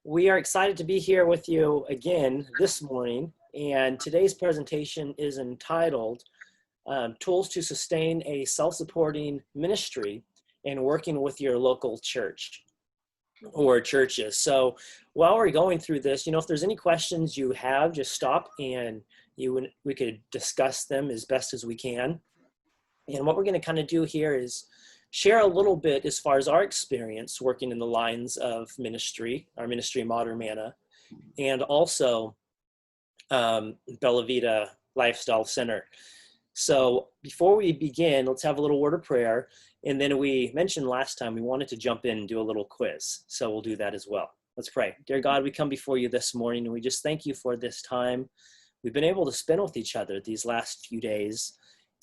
We are excited to be here with you again this morning, and today's presentation is entitled Tools to Sustain a Self-Supporting Ministry and Working with Your Local Church or churches. So while we're going through this, if there's any questions you have, just stop and we could discuss them as best as we can. And what we're going to kind of do here is share a little bit as far as our experience working in the lines of ministry, our ministry Modern Manna, and also Bella Vita Lifestyle Center. So before we begin, let's have a little word of prayer. And then we mentioned last time we wanted to jump in and do a little quiz. So we'll do that as well. Let's pray. Dear God, we come before you this morning and we just thank you for this time we've been able to spend with each other these last few days.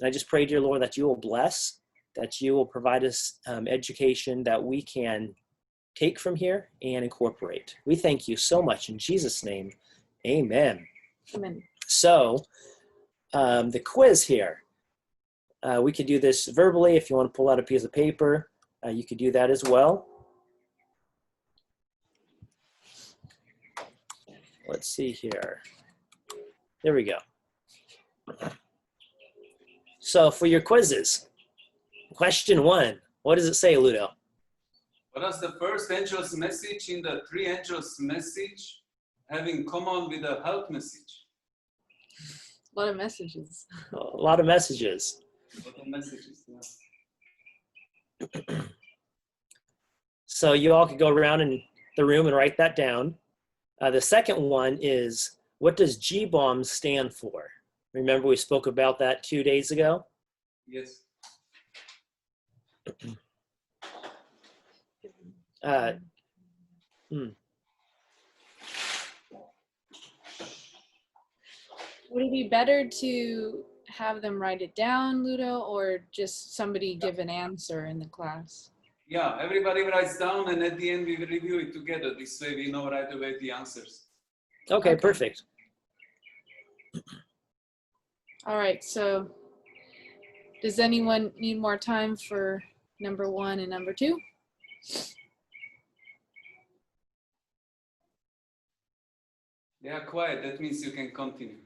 And I just pray, dear Lord, that you will bless, that you will provide us education that we can take from here and incorporate. We thank you so much in Jesus' name. Amen. Amen. So the quiz here, we could do this verbally. If you want to pull out a piece of paper, you could do that as well. Let's see here. There we go. So for your quizzes, question 1, what does it say, Ludo? What does the first angel's message in the three angels' message have in common with the health message? A lot of messages. A lot of messages. A lot of messages, yeah. So you all could go around in the room and write that down. The second one is, what does G-BOMB stand for? Remember we spoke about that 2 days ago? Yes. Would it be better to have them write it down, Ludo, or just somebody give an answer in the class? Yeah, everybody writes down and at the end we will review it together. This way we know right away the answers. Okay, perfect. All right, so does anyone need more time for number 1 and number 2? They are quiet, that means you can continue.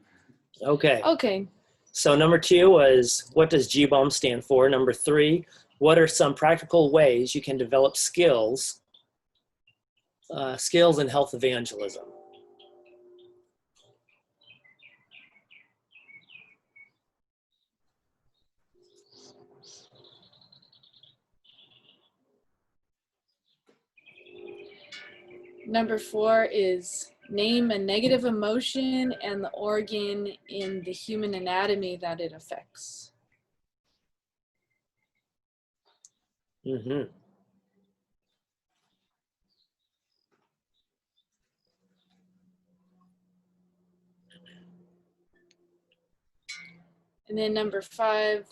Okay. Okay. So number 2 was, what does G-BOMB stand for? Number 3, what are some practical ways you can develop skills in health evangelism? Number 4 is name a negative emotion and the organ in the human anatomy that it affects. Mm-hmm. And then number 5,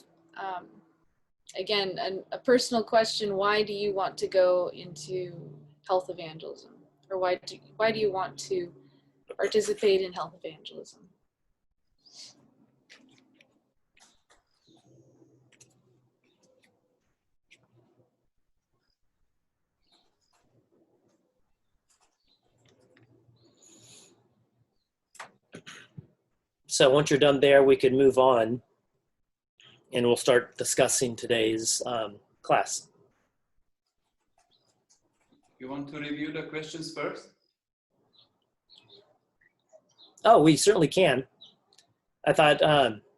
again, a personal question, why do you want to go into health evangelism? Or why do you want to participate in health evangelism? So once you're done there, we could move on and we'll start discussing today's class. You want to review the questions first? Oh, we certainly can. I thought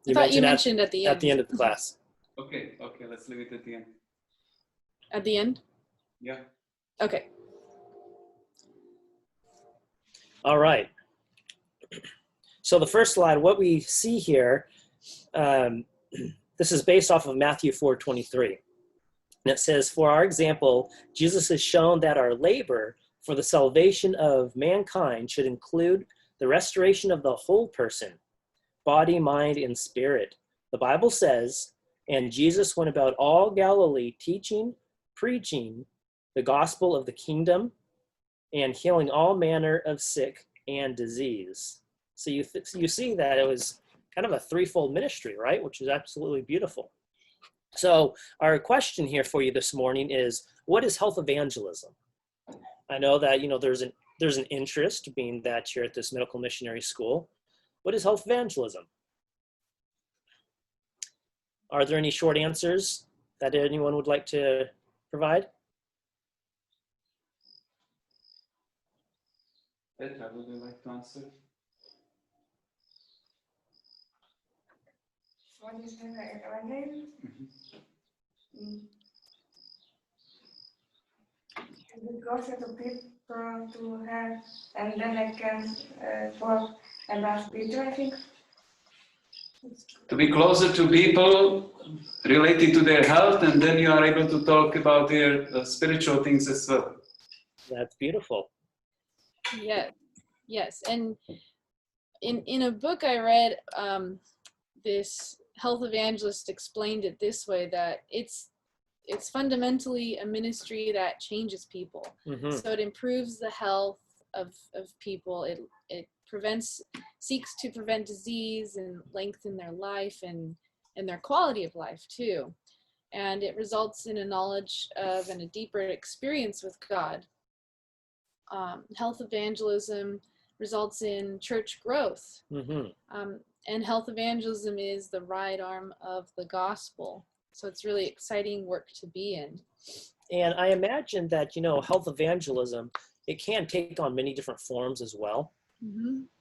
you mentioned at the end. At the end of the class. Okay, let's leave it at the end. At the end? Yeah. Okay. All right. So the first slide, what we see here, this is based off of Matthew 4:23. And it says, for our example, Jesus has shown that our labor for the salvation of mankind should include the restoration of the whole person, body, mind, and spirit. The Bible says, and Jesus went about all Galilee teaching, preaching the gospel of the kingdom, and healing all manner of sick and disease. So you see that it was kind of a threefold ministry, right? Which is absolutely beautiful. So our question here for you this morning is, what is health evangelism? I know that, there's there's an interest, being that you're at this medical missionary school. What is health evangelism? Are there any short answers that anyone would like to provide? Petra, would you like to answer? What is the evangelism? It goes to the people to have, and then I can talk about Peter, I think. To be closer to people related to their health, and then you are able to talk about their spiritual things as well. That's beautiful. Yes. And in a book I read, this health evangelist explained it this way, that it's fundamentally a ministry that changes people. Mm-hmm. So it improves the health of people. It seeks to prevent disease and lengthen their life and their quality of life too. And it results in a knowledge of and a deeper experience with God. Health evangelism results in church growth. Mm-hmm. And health evangelism is the right arm of the gospel. So it's really exciting work to be in. And I imagine that, health evangelism, it can take on many different forms as well,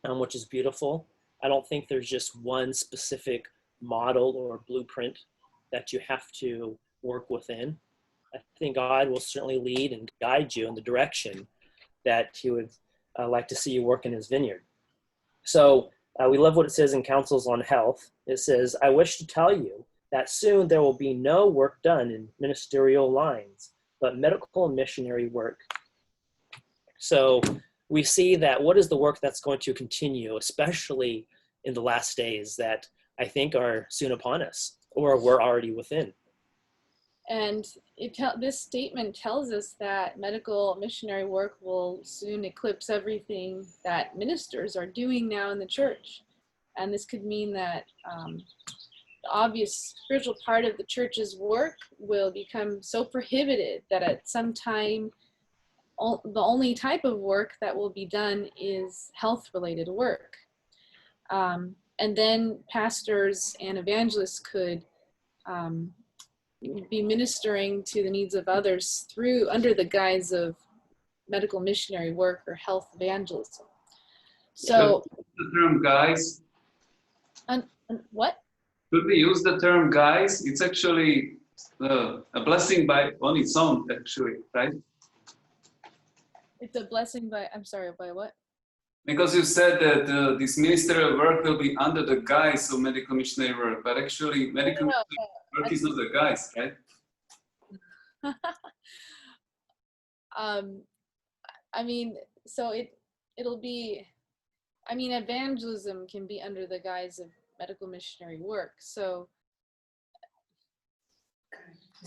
which is beautiful. I don't think there's just one specific model or blueprint that you have to work within. I think God will certainly lead and guide you in the direction that he would like to see you work in his vineyard. So we love what it says in Counsels on Health. It says, I wish to tell you that soon there will be no work done in ministerial lines, but medical and missionary work. So we see that what is the work that's going to continue, especially in the last days that I think are soon upon us, or we're already within. And this statement tells us that medical missionary work will soon eclipse everything that ministers are doing now in the church. And this could mean that the obvious spiritual part of the church's work will become so prohibited that at some time, the only type of work that will be done is health-related work. And then pastors and evangelists could be ministering to the needs of others under the guise of medical missionary work or health evangelism. So the term guys. What? Could we use the term guys? It's actually a blessing on its own, actually, right? It's a blessing by what? Because you said that this ministerial work will be under the guise of medical missionary work, but actually medical missionary work is not the guise, right? Evangelism can be under the guise of medical missionary work. So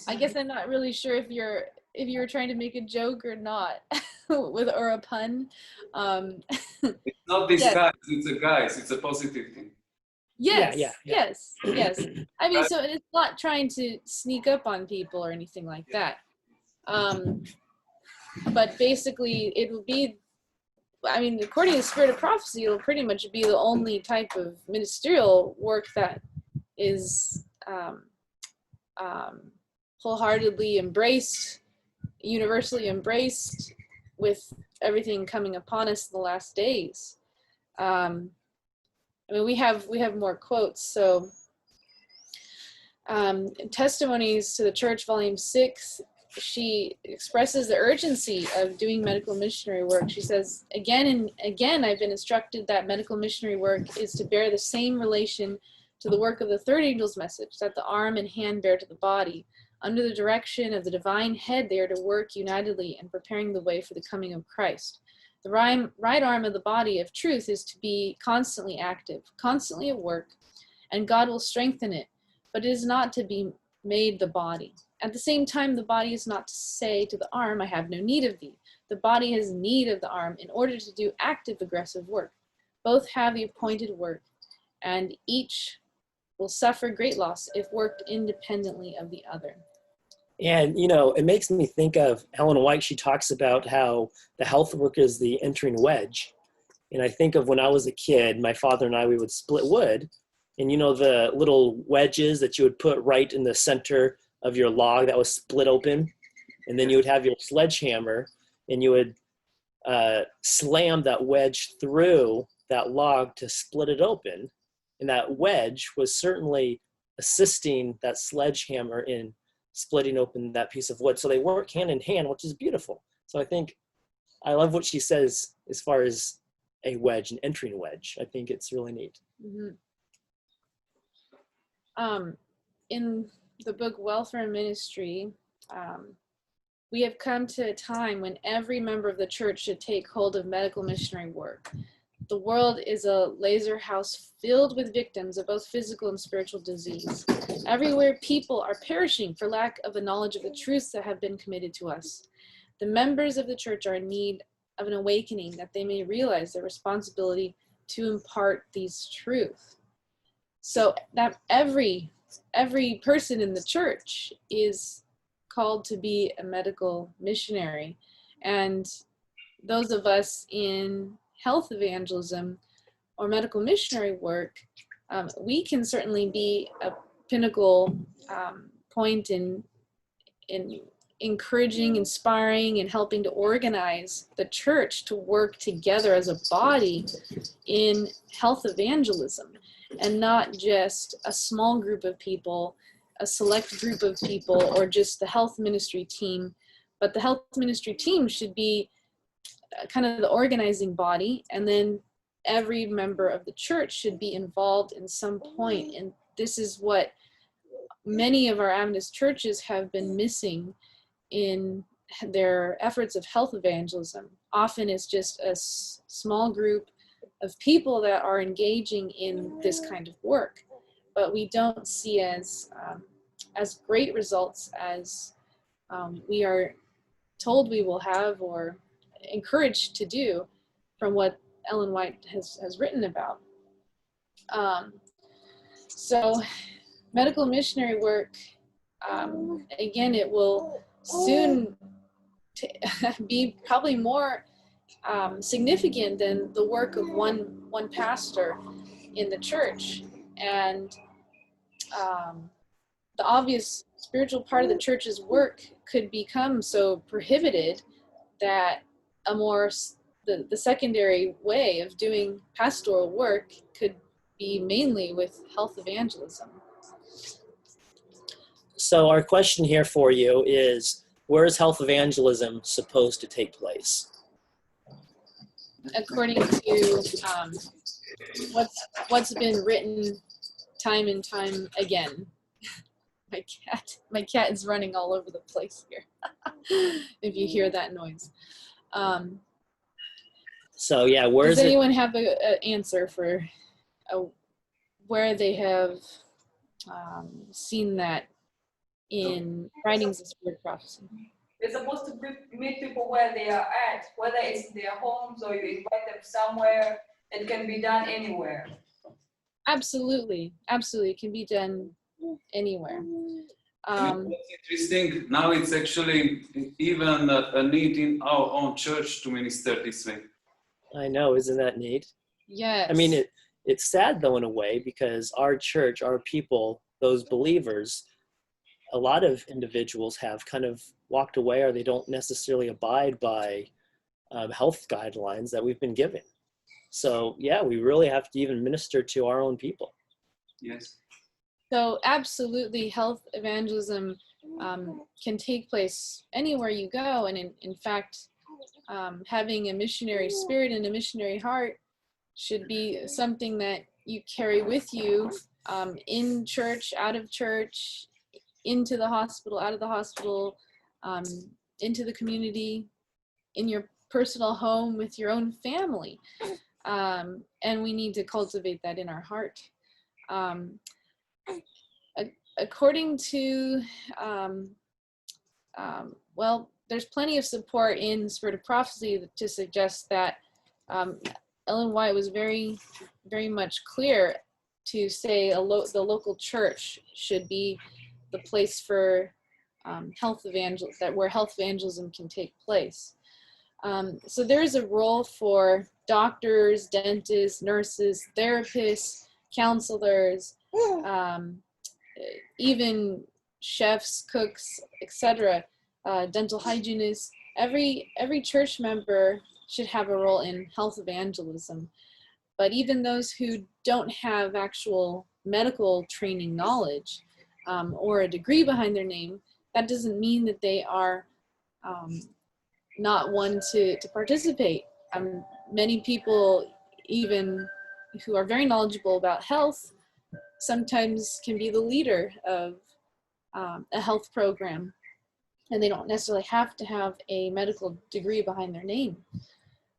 I guess I'm not really sure if you were trying to make a joke or not, or a pun. It's not this guise, it's a guise, it's a positive thing. Yes, yeah. yes. So it's not trying to sneak up on people or anything like that. But basically it will be, according to the Spirit of Prophecy, it'll pretty much be the only type of ministerial work that is wholeheartedly embraced, universally embraced, with everything coming upon us in the last days. We have more quotes. So Testimonies to the Church, Volume 6, she expresses the urgency of doing medical missionary work. She says, again and again, I've been instructed that medical missionary work is to bear the same relation to the work of the third angel's message that the arm and hand bear to the body. Under the direction of the divine head, they are to work unitedly in preparing the way for the coming of Christ. The right arm of the body of truth is to be constantly active, constantly at work, and God will strengthen it, but it is not to be made the body. At the same time, the body is not to say to the arm, I have no need of thee. The body has need of the arm in order to do active, aggressive work. Both have the appointed work, and each will suffer great loss if worked independently of the other. And, you know, it makes me think of Ellen White. She talks about how the health work is the entering wedge. And I think of when I was a kid, my father and I, we would split wood. And, you know, the little wedges that you would put right in the center of your log that was split open. And then you would have your sledgehammer and you would slam that wedge through that log to split it open. And that wedge was certainly assisting that sledgehammer in splitting open that piece of wood. So they work hand in hand, which is beautiful. So I think I love what she says as far as a wedge, an entering wedge. I think it's really neat. Mm-hmm. In the book Welfare and Ministry, we have come to a time when every member of the church should take hold of medical missionary work. The world is a laser house filled with victims of both physical and spiritual disease. Everywhere people are perishing for lack of a knowledge of the truths that have been committed to us. The members of the church are in need of an awakening that they may realize their responsibility to impart these truths. So that every person in the church is called to be a medical missionary. And those of us in health evangelism or medical missionary work, we can certainly be a pinnacle point in encouraging, inspiring, and helping to organize the church to work together as a body in health evangelism, and not just a small group of people, a select group of people, or just the health ministry team. But the health ministry team should be kind of the organizing body, and then every member of the church should be involved in some point. And this is what many of our Adventist churches have been missing in their efforts of health evangelism. Often it's just a small group of people that are engaging in this kind of work, but we don't see as great results as we are told we will have or encouraged to do from what Ellen White has written about. So medical missionary work, again, it will soon be probably more significant than the work of one pastor in the church. And the obvious spiritual part of the church's work could become so prohibited that the secondary way of doing pastoral work could be mainly with health evangelism. So our question here for you is, where is health evangelism supposed to take place? According to what's been written time and time again. My cat is running all over the place here. If you hear that noise. So yeah, does anyone have an answer for where they have seen that in writings of spirit prophecy? They're supposed to meet people where they are at, whether it's in their homes or you invite them somewhere. It can be done anywhere. Absolutely, it can be done anywhere. What's interesting, now it's actually even a need in our own church to minister this way. I know, isn't that neat? Yes. I mean, it's sad though in a way, because our church, our people, those believers, a lot of individuals have kind of walked away, or they don't necessarily abide by health guidelines that we've been given. So yeah, we really have to even minister to our own people. Yes. So absolutely, health evangelism can take place anywhere you go. And in fact, having a missionary spirit and a missionary heart should be something that you carry with you in church, out of church, into the hospital, out of the hospital, into the community, in your personal home with your own family. And we need to cultivate that in our heart. According to, well, there's plenty of support in Spirit of Prophecy to suggest that Ellen White was very, very much clear to say the local church should be the place for where health evangelism can take place. So there is a role for doctors, dentists, nurses, therapists, counselors, even chefs, cooks, etc., dental hygienists. Every church member should have a role in health evangelism. But even those who don't have actual medical training knowledge or a degree behind their name, that doesn't mean that they are not one to participate. Many people, even who are very knowledgeable about health, sometimes can be the leader of a health program, and they don't necessarily have to have a medical degree behind their name.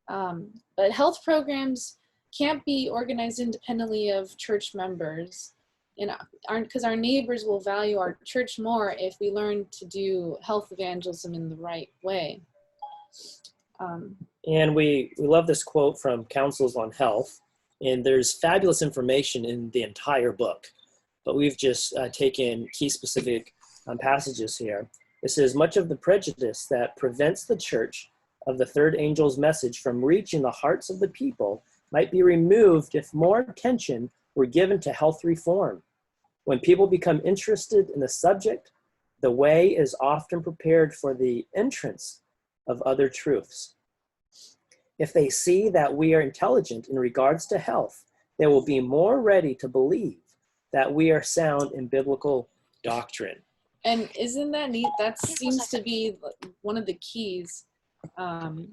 But health programs can't be organized independently of church members, because our neighbors will value our church more if we learn to do health evangelism in the right way. And we love this quote from Counsels on Health, and there's fabulous information in the entire book, but we've just taken key specific passages here. It says, much of the prejudice that prevents the church of the third angel's message from reaching the hearts of the people might be removed if more attention were given to health reform. When people become interested in the subject, the way is often prepared for the entrance of other truths. If they see that we are intelligent in regards to health, they will be more ready to believe that we are sound in biblical doctrine. And isn't that neat? That seems to be one of the keys to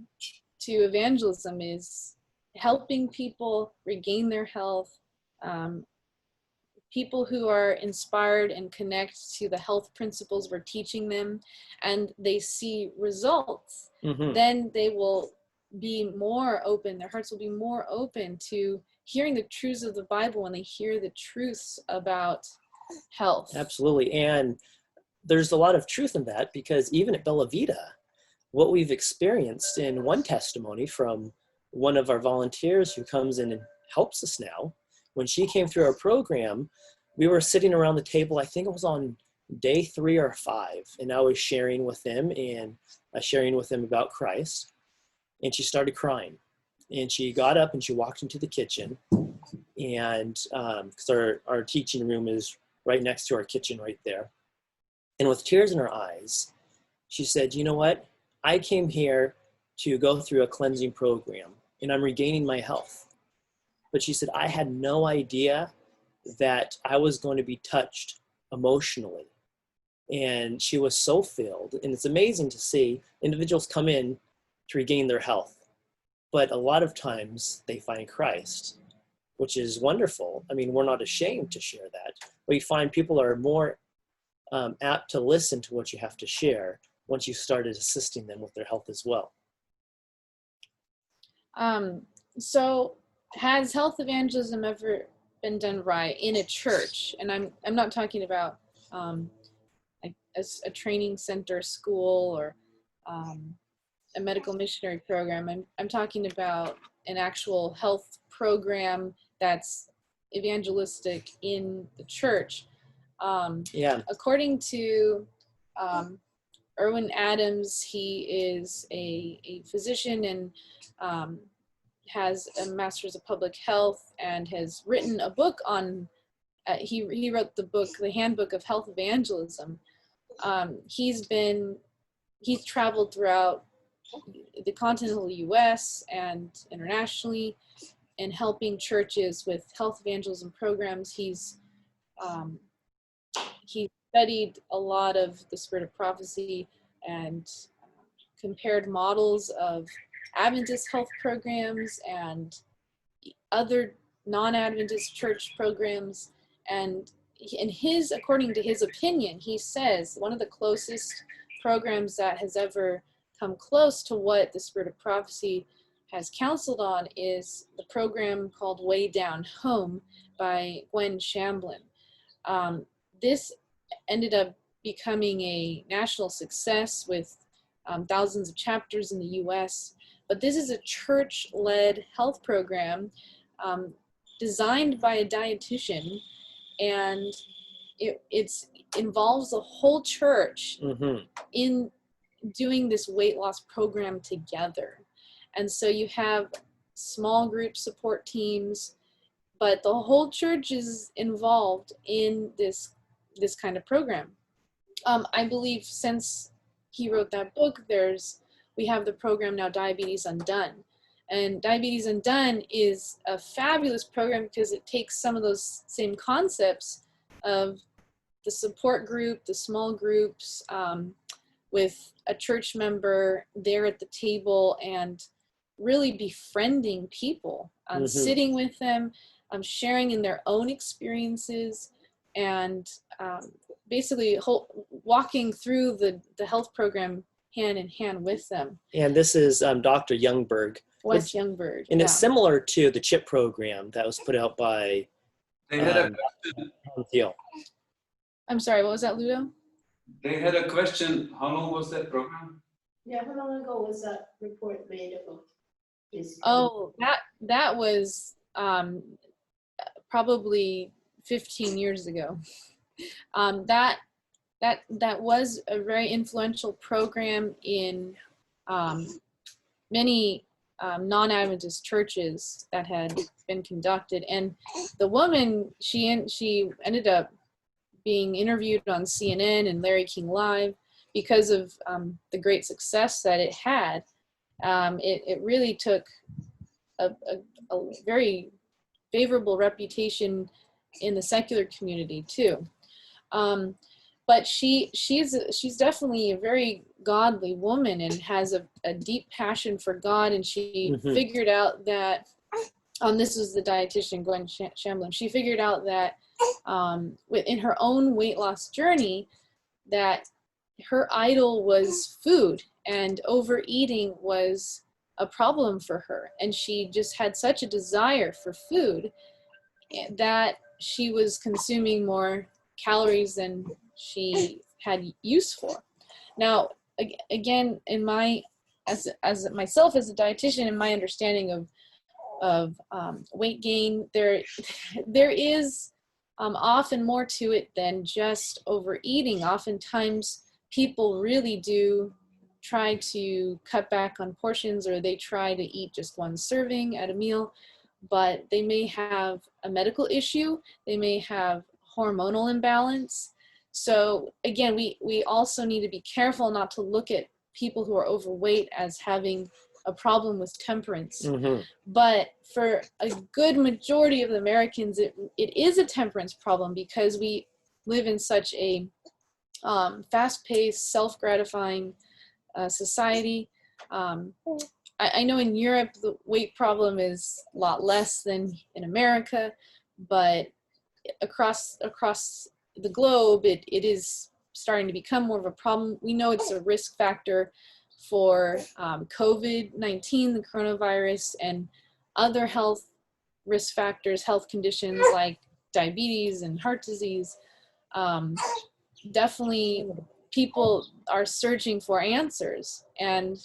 evangelism, is helping people regain their health, people who are inspired and connect to the health principles we're teaching them, and they see results, then they will be more open. Their hearts will be more open to hearing the truths of the Bible when they hear the truths about health. Absolutely. And there's a lot of truth in that, because even at Bella Vita, what we've experienced in one testimony from one of our volunteers who comes in and helps us now, when she came through our program, we were sitting around the table, I think it was on day 3 or 5, and I was sharing with them about Christ, and she started crying. And she got up and she walked into the kitchen, and because our teaching room is right next to our kitchen right there. And with tears in her eyes, she said, you know what? I came here to go through a cleansing program, and I'm regaining my health. But she said, I had no idea that I was going to be touched emotionally. And she was so filled. And it's amazing to see individuals come in to regain their health. But a lot of times they find Christ, which is wonderful. I mean, we're not ashamed to share that. But you find people are more apt to listen to what you have to share once you started assisting them with their health as well. So has health evangelism ever been done right in a church? And I'm not talking about like a training center, school, or a medical missionary program. I'm talking about an actual health program that's evangelistic in the church. According to Erwin Adams, he is a physician and has a master's of public health, and has written a book on, he wrote the book, The Handbook of Health Evangelism. He's traveled throughout the continental US and internationally in helping churches with health evangelism programs. He studied a lot of the spirit of prophecy and compared models of Adventist health programs and other non-Adventist church programs. And according to his opinion, he says one of the closest programs that has ever come close to what the spirit of prophecy has counseled on is the program called Way Down Home by Gwen Shamblin. This ended up becoming a national success with thousands of chapters in the US. But this is a church-led health program designed by a dietitian, and it's involves the whole church Mm-hmm. in doing this weight loss program together. And so you have small group support teams, but the whole church is involved in this kind of program. I believe since he wrote that book, we have the program now, Diabetes Undone. And Diabetes Undone is a fabulous program because it takes some of those same concepts of the support group, the small groups, with a church member there at the table and really befriending people, sitting with them, sharing in their own experiences, and basically walking through the health program hand in hand with them. And this is Dr. Youngberg. Wes Youngberg. And yeah. it's similar to the CHIP program that was put out by They had a question. Thiel. I'm sorry, what was that, Ludo? They had a question. How long was that program? Yeah, how long ago was that report made about this? Oh, that was probably 15 years ago. That was a very influential program in many non-Adventist churches that had been conducted. And the woman, she ended up being interviewed on CNN and Larry King Live because of the great success that it had. It really took a very favorable reputation in the secular community too. But she's definitely a very godly woman and has a deep passion for God. And she figured out that, this was the dietitian, Gwen Shamblin. She figured out that in her own weight loss journey, that her idol was food, and overeating was a problem for her. And she just had such a desire for food that she was consuming more calories than she had use for. Now, again, as myself as a dietitian, and my understanding of weight gain, there is often more to it than just overeating. Oftentimes, people really do try to cut back on portions, or they try to eat just one serving at a meal, but they may have a medical issue, they may have hormonal imbalance. So again, we also need to be careful not to look at people who are overweight as having a problem with temperance. But for a good majority of the Americans, it is a temperance problem, because we live in such a fast-paced, self-gratifying society. I know in Europe the weight problem is a lot less than in America, but across the globe it is starting to become more of a problem. We know it's a risk factor for COVID-19, the coronavirus, and other health risk factors, health conditions like diabetes and heart disease. Definitely people are searching for answers. And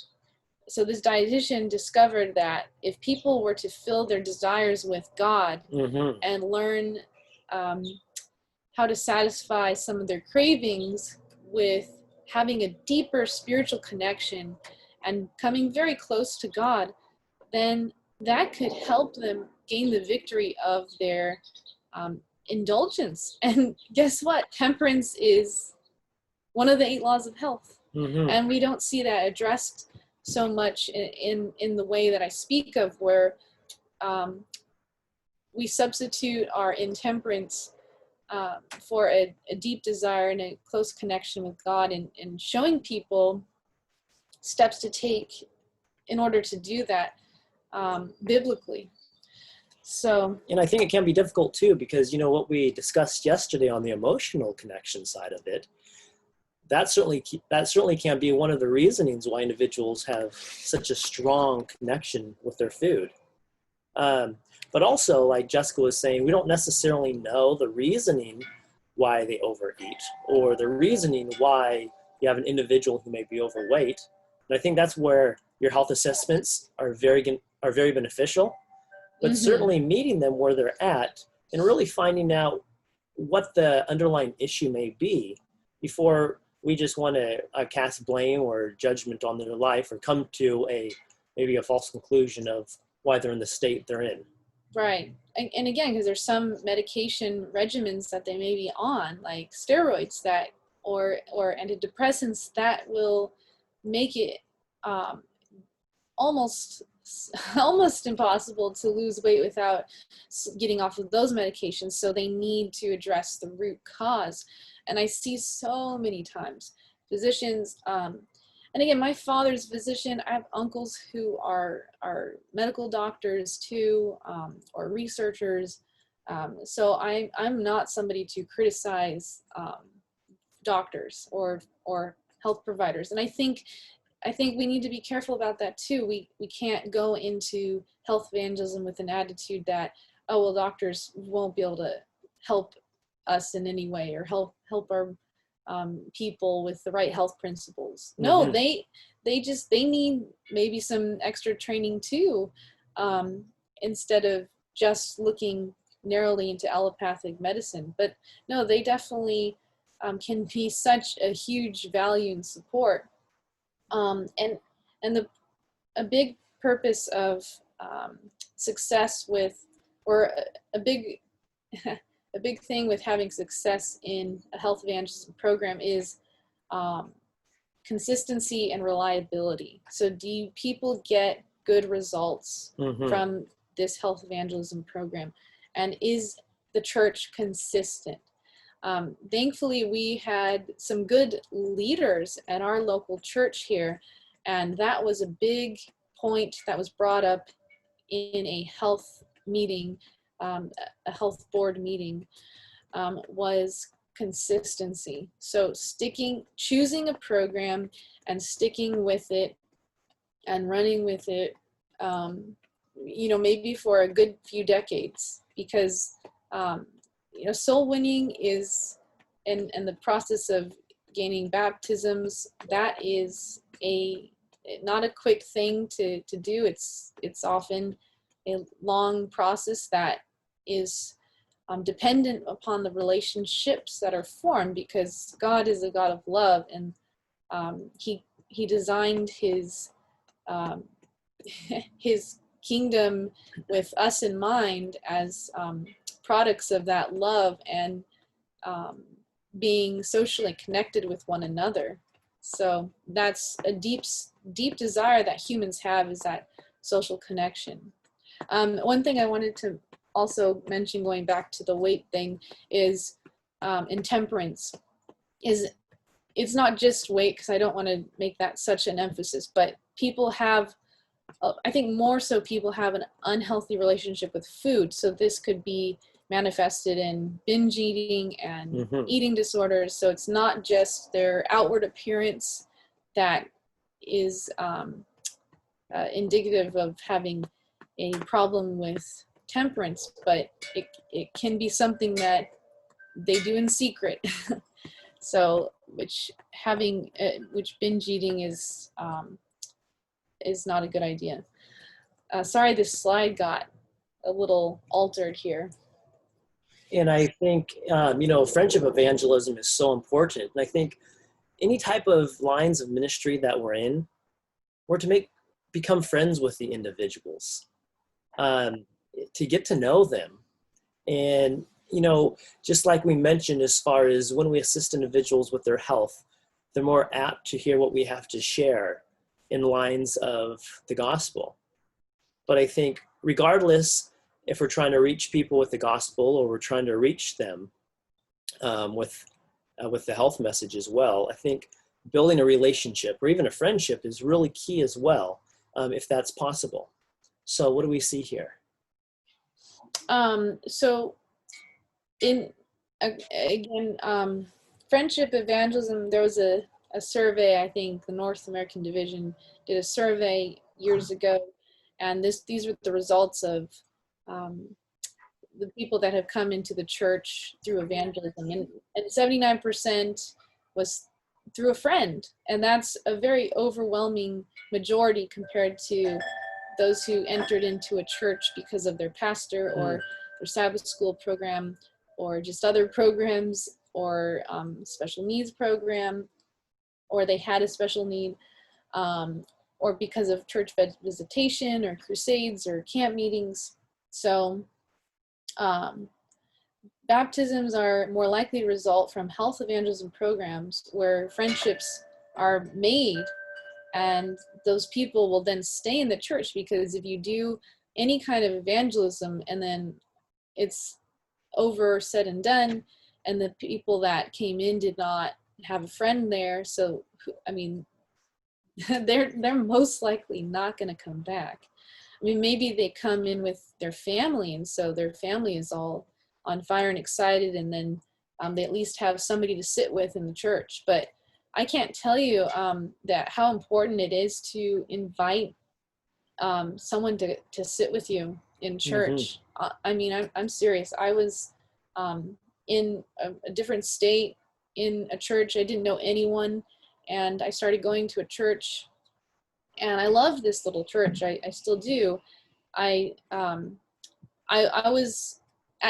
so this dietitian discovered that if people were to fill their desires with God and learn how to satisfy some of their cravings with having a deeper spiritual connection and coming very close to God, then that could help them gain the victory of their indulgence. And guess what? Temperance is one of the 8 laws of health. And we don't see that addressed so much in the way that I speak of, where we substitute our intemperance for a deep desire and a close connection with God, and showing people steps to take in order to do that biblically. So, and I think it can be difficult too, because what we discussed yesterday on the emotional connection side of it, that certainly can be one of the reasonings why individuals have such a strong connection with their food. But also, like Jessica was saying, we don't necessarily know the reasoning why they overeat, or the reasoning why you have an individual who may be overweight. And I think that's where your health assessments are very beneficial, but certainly meeting them where they're at and really finding out what the underlying issue may be before we just want to cast blame or judgment on their life or come to maybe a false conclusion of why they're in the state they're in. Right. And again, because there's some medication regimens that they may be on, like steroids that, or antidepressants that will make it almost impossible to lose weight without getting off of those medications. So they need to address the root cause. And I see so many times physicians, and again, my father's a physician. I have uncles who are medical doctors too, or researchers. So I'm not somebody to criticize doctors or health providers. And I think we need to be careful about that too. We can't go into health evangelism with an attitude that, oh, well, doctors won't be able to help us in any way or help our people with the right health principles. No, they need maybe some extra training too, instead of just looking narrowly into allopathic medicine. But no, they definitely can be such a huge value and support. And a big purpose of success with, or a big a big thing with having success in a health evangelism program is consistency and reliability. So do people get good results from this health evangelism program? And is the church consistent? Thankfully, we had some good leaders at our local church here, and that was a big point that was brought up in a health meeting, a health board meeting, was consistency. So choosing a program and sticking with it and running with it, maybe for a good few decades, because soul winning is, and the process of gaining baptisms, that is not a quick thing to do. It's often a long process that is dependent upon the relationships that are formed, because God is a God of love, and he designed his his kingdom with us in mind as products of that love and being socially connected with one another. So that's a deep desire that humans have, is that social connection. One thing I wanted to also mention, going back to the weight thing, is intemperance. It's not just weight, because I don't want to make that such an emphasis, but people have, I think more so, people have an unhealthy relationship with food. So this could be manifested in binge eating and eating disorders. So it's not just their outward appearance that is indicative of having a problem with temperance, but it can be something that they do in secret. So which binge eating is not a good idea. Sorry, this slide got a little altered here. And I think, friendship evangelism is so important. And I think any type of lines of ministry that we're in, we're to become friends with the individuals, to get to know them. And, just like we mentioned, as far as when we assist individuals with their health, they're more apt to hear what we have to share in lines of the gospel. But I think regardless if we're trying to reach people with the gospel or we're trying to reach them with the health message as well, I think building a relationship or even a friendship is really key as well, if that's possible. So what do we see here? So friendship evangelism, there was a survey, I think the North American Division did a survey years ago, and these were the results of the people that have come into the church through evangelism, and 79% was through a friend, and that's a very overwhelming majority compared to those who entered into a church because of their pastor or their Sabbath school program. or just other programs, or special needs program, or they had a special need, or because of church visitation or crusades or camp meetings. So baptisms are more likely to result from health evangelism programs where friendships are made, and those people will then stay in the church, because if you do any kind of evangelism and then it's over, said and done, and the people that came in did not have a friend there, so I mean, they're most likely not going to come back. I mean, maybe they come in with their family, and so their family is all on fire and excited, and then they at least have somebody to sit with in the church. But I can't tell you that how important it is to invite someone to sit with you in church. I mean, I'm serious. I was in a different state in a church. I didn't know anyone, and I started going to a church, and I loved this little church. I still do. I was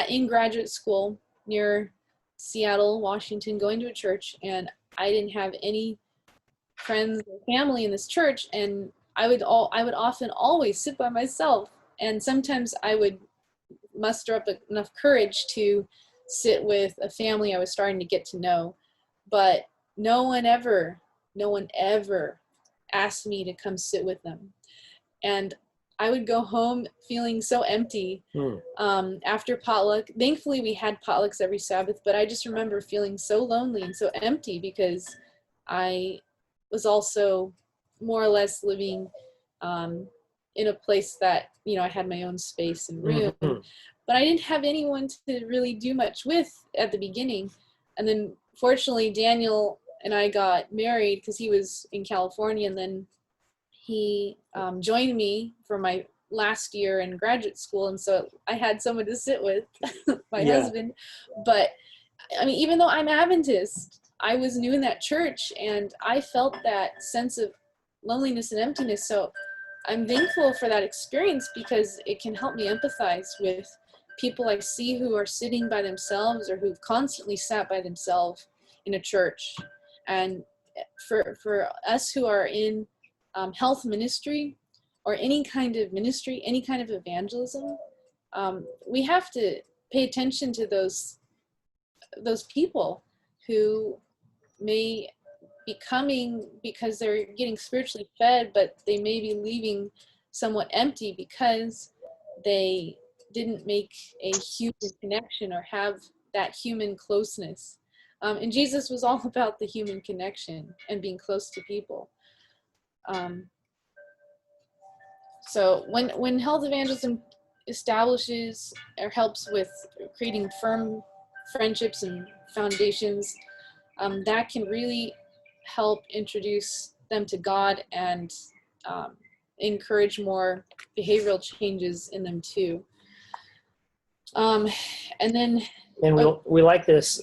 in graduate school near Seattle, Washington, going to a church, and I didn't have any friends or family in this church, and I would often always sit by myself, and sometimes I would muster up enough courage to sit with a family I was starting to get to know, but no one ever asked me to come sit with them. And I would go home feeling so empty after potluck. Thankfully, we had potlucks every Sabbath, but I just remember feeling so lonely and so empty because I was also more or less living in a place that, you know, I had my own space and room, but I didn't have anyone to really do much with at the beginning. And then fortunately, Daniel and I got married because he was in California, and then he joined me for my last year in graduate school, and so I had someone to sit with, my husband. But I mean, even though I'm Adventist, I was new in that church, and I felt that sense of loneliness and emptiness. So I'm thankful for that experience because it can help me empathize with people I see who are sitting by themselves or who've constantly sat by themselves in a church. And for us who are in health ministry or any kind of ministry, any kind of evangelism, we have to pay attention to those people who may be coming because they're getting spiritually fed, but they may be leaving somewhat empty because they didn't make a human connection or have that human closeness. And Jesus was all about the human connection and being close to people. So when health evangelism establishes or helps with creating firm friendships and foundations, that can really help introduce them to God and encourage more behavioral changes in them too. And we like this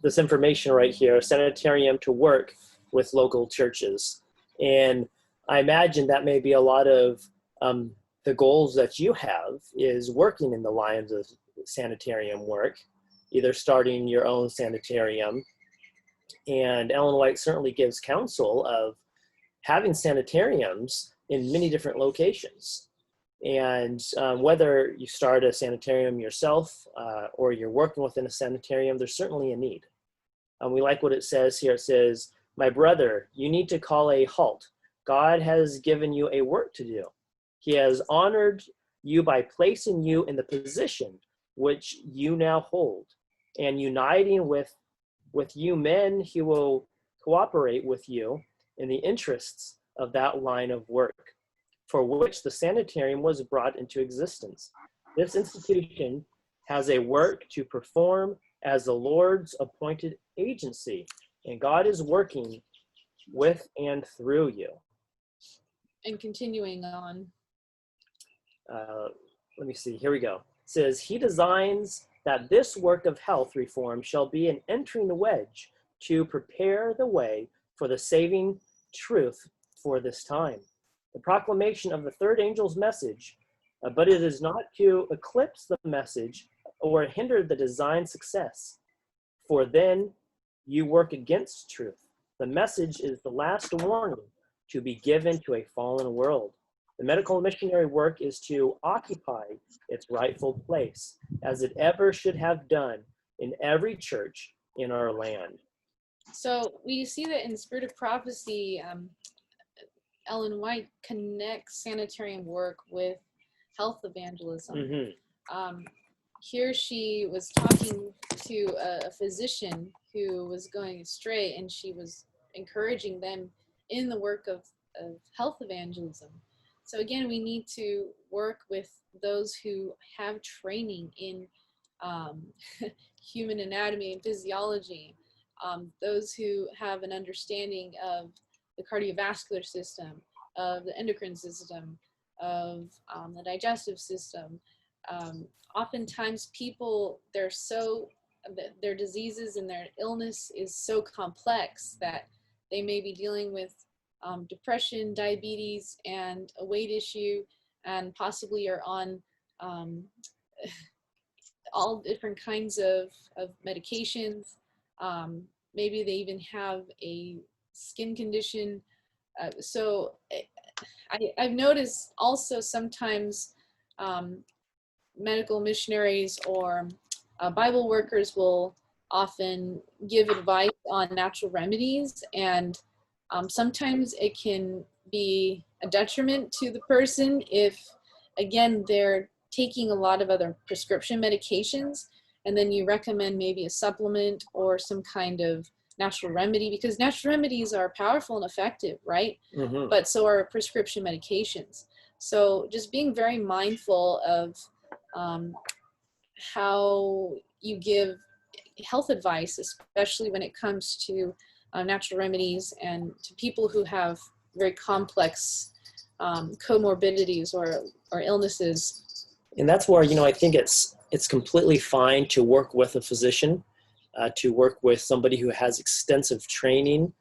this information right here, sanitarium to work with local churches. And I imagine that may be a lot of the goals that you have is working in the lines of sanitarium work, either starting your own sanitarium. And Ellen White certainly gives counsel of having sanitariums in many different locations. And whether you start a sanitarium yourself or you're working within a sanitarium, there's certainly a need. We like what it says here. It says, "My brother, you need to call a halt. God has given you a work to do. He has honored you by placing you in the position which you now hold, and uniting with you men who will cooperate with you in the interests of that line of work for which the sanitarium was brought into existence. This institution has a work to perform as the Lord's appointed agency, and God is working with and through you." And continuing on. Let me see, here we go. It says, "He designs that this work of health reform shall be an entering wedge to prepare the way for the saving truth for this time. The proclamation of the third angel's message, but it is not to eclipse the message or hinder the designed success. For then you work against truth. The message is the last warning to be given to a fallen world. The medical missionary work is to occupy its rightful place, as it ever should have done in every church in our land. So we see that in Spirit of Prophecy, Ellen White connects sanitarian work with health evangelism. Mm-hmm. Here she was talking to a physician who was going astray, and she was encouraging them in the work of health evangelism. So again, we need to work with those who have training in human anatomy and physiology, those who have an understanding of the cardiovascular system, of the endocrine system, of the digestive system. Oftentimes people, their diseases and their illness is so complex that they may be dealing with depression, diabetes, and a weight issue, and possibly are on all different kinds of medications. Maybe they even have a skin condition. So I've noticed also sometimes medical missionaries or Bible workers will often give advice on natural remedies, and sometimes it can be a detriment to the person if, again, they're taking a lot of other prescription medications, and then you recommend maybe a supplement or some kind of natural remedy, because natural remedies are powerful and effective, right? Mm-hmm. But so are prescription medications. So just being very mindful of how you give health advice, especially when it comes to natural remedies and to people who have very complex comorbidities or illnesses. And that's where, I think it's completely fine to work with a physician, to work with somebody who has extensive training,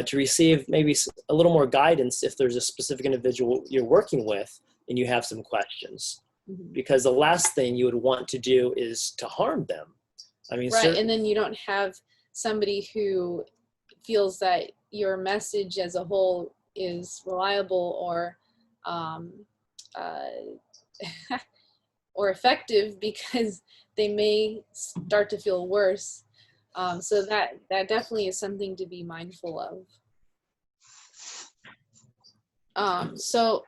to receive maybe a little more guidance if there's a specific individual you're working with and you have some questions. Mm-hmm. Because the last thing you would want to do is to harm them. I mean, right, and then you don't have somebody who feels that your message as a whole is reliable or or effective, because they may start to feel worse. So that definitely is something to be mindful of. So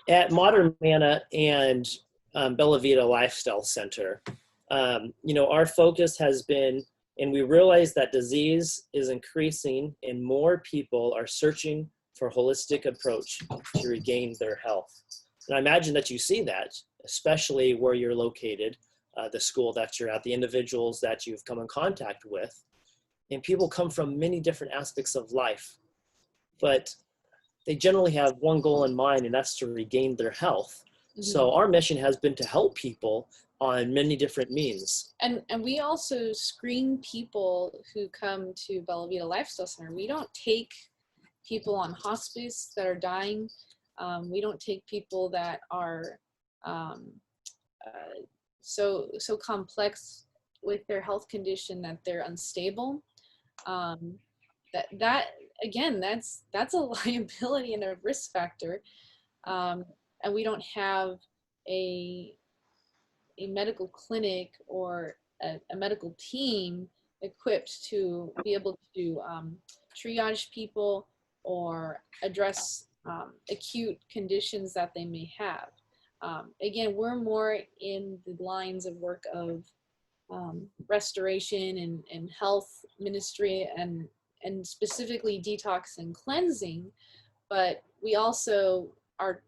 at Modern Manna and Bella Vita Lifestyle Center, our focus has been, and we realize that disease is increasing and more people are searching for a holistic approach to regain their health. And I imagine that you see that, especially where you're located, the school that you're at, the individuals that you've come in contact with. And people come from many different aspects of life, but they generally have one goal in mind, and that's to regain their health. Mm-hmm. So our mission has been to help people on many different means. And we also screen people who come to Bella Vita Lifestyle Center. We don't take people on hospice that are dying. We don't take people that are so complex with their health condition that they're unstable. That again, that's a liability and a risk factor. And we don't have a medical clinic or a medical team equipped to be able to triage people or address acute conditions that they may have. Again, we're more in the lines of work of restoration and health ministry and specifically detox and cleansing, but we also are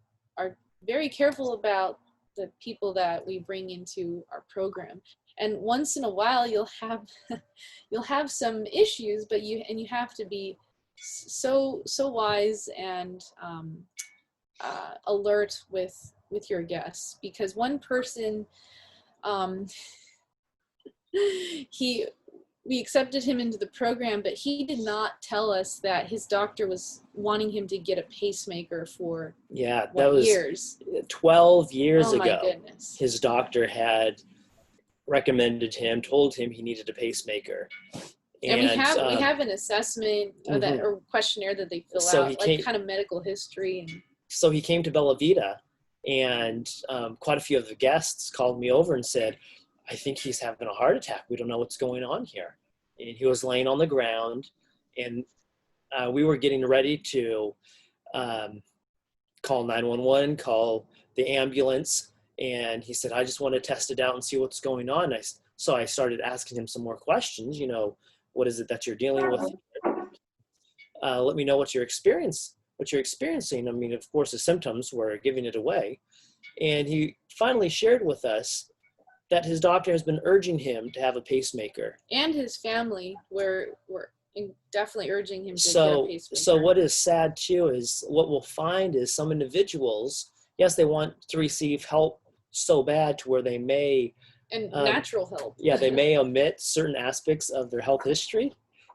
very careful about the people that we bring into our program. And once in a while you'll have some issues, but you have to be so wise and alert with your guests, because one person we accepted him into the program, but he did not tell us that his doctor was wanting him to get a pacemaker for that was years. 12 years ago. My goodness. His doctor had recommended him, told him he needed a pacemaker. And we have an assessment that or questionnaire that they fill So out, like kind of medical history. And so he came to Bella Vita, and quite a few of the guests called me over and said, I think he's having a heart attack. We don't know what's going on here. And he was laying on the ground, and we were getting ready to call 911, call the ambulance. And he said, I just want to test it out and see what's going on. So I started asking him some more questions. You know, what is it that you're dealing with? Let me know what you're experiencing. I mean, of course, the symptoms were giving it away. And he finally shared with us that his doctor has been urging him to have a pacemaker. And his family were definitely urging him to get a pacemaker. So what is sad too is what we'll find is some individuals, yes, they want to receive help so bad to where they may natural help. Yeah, they may omit certain aspects of their health history.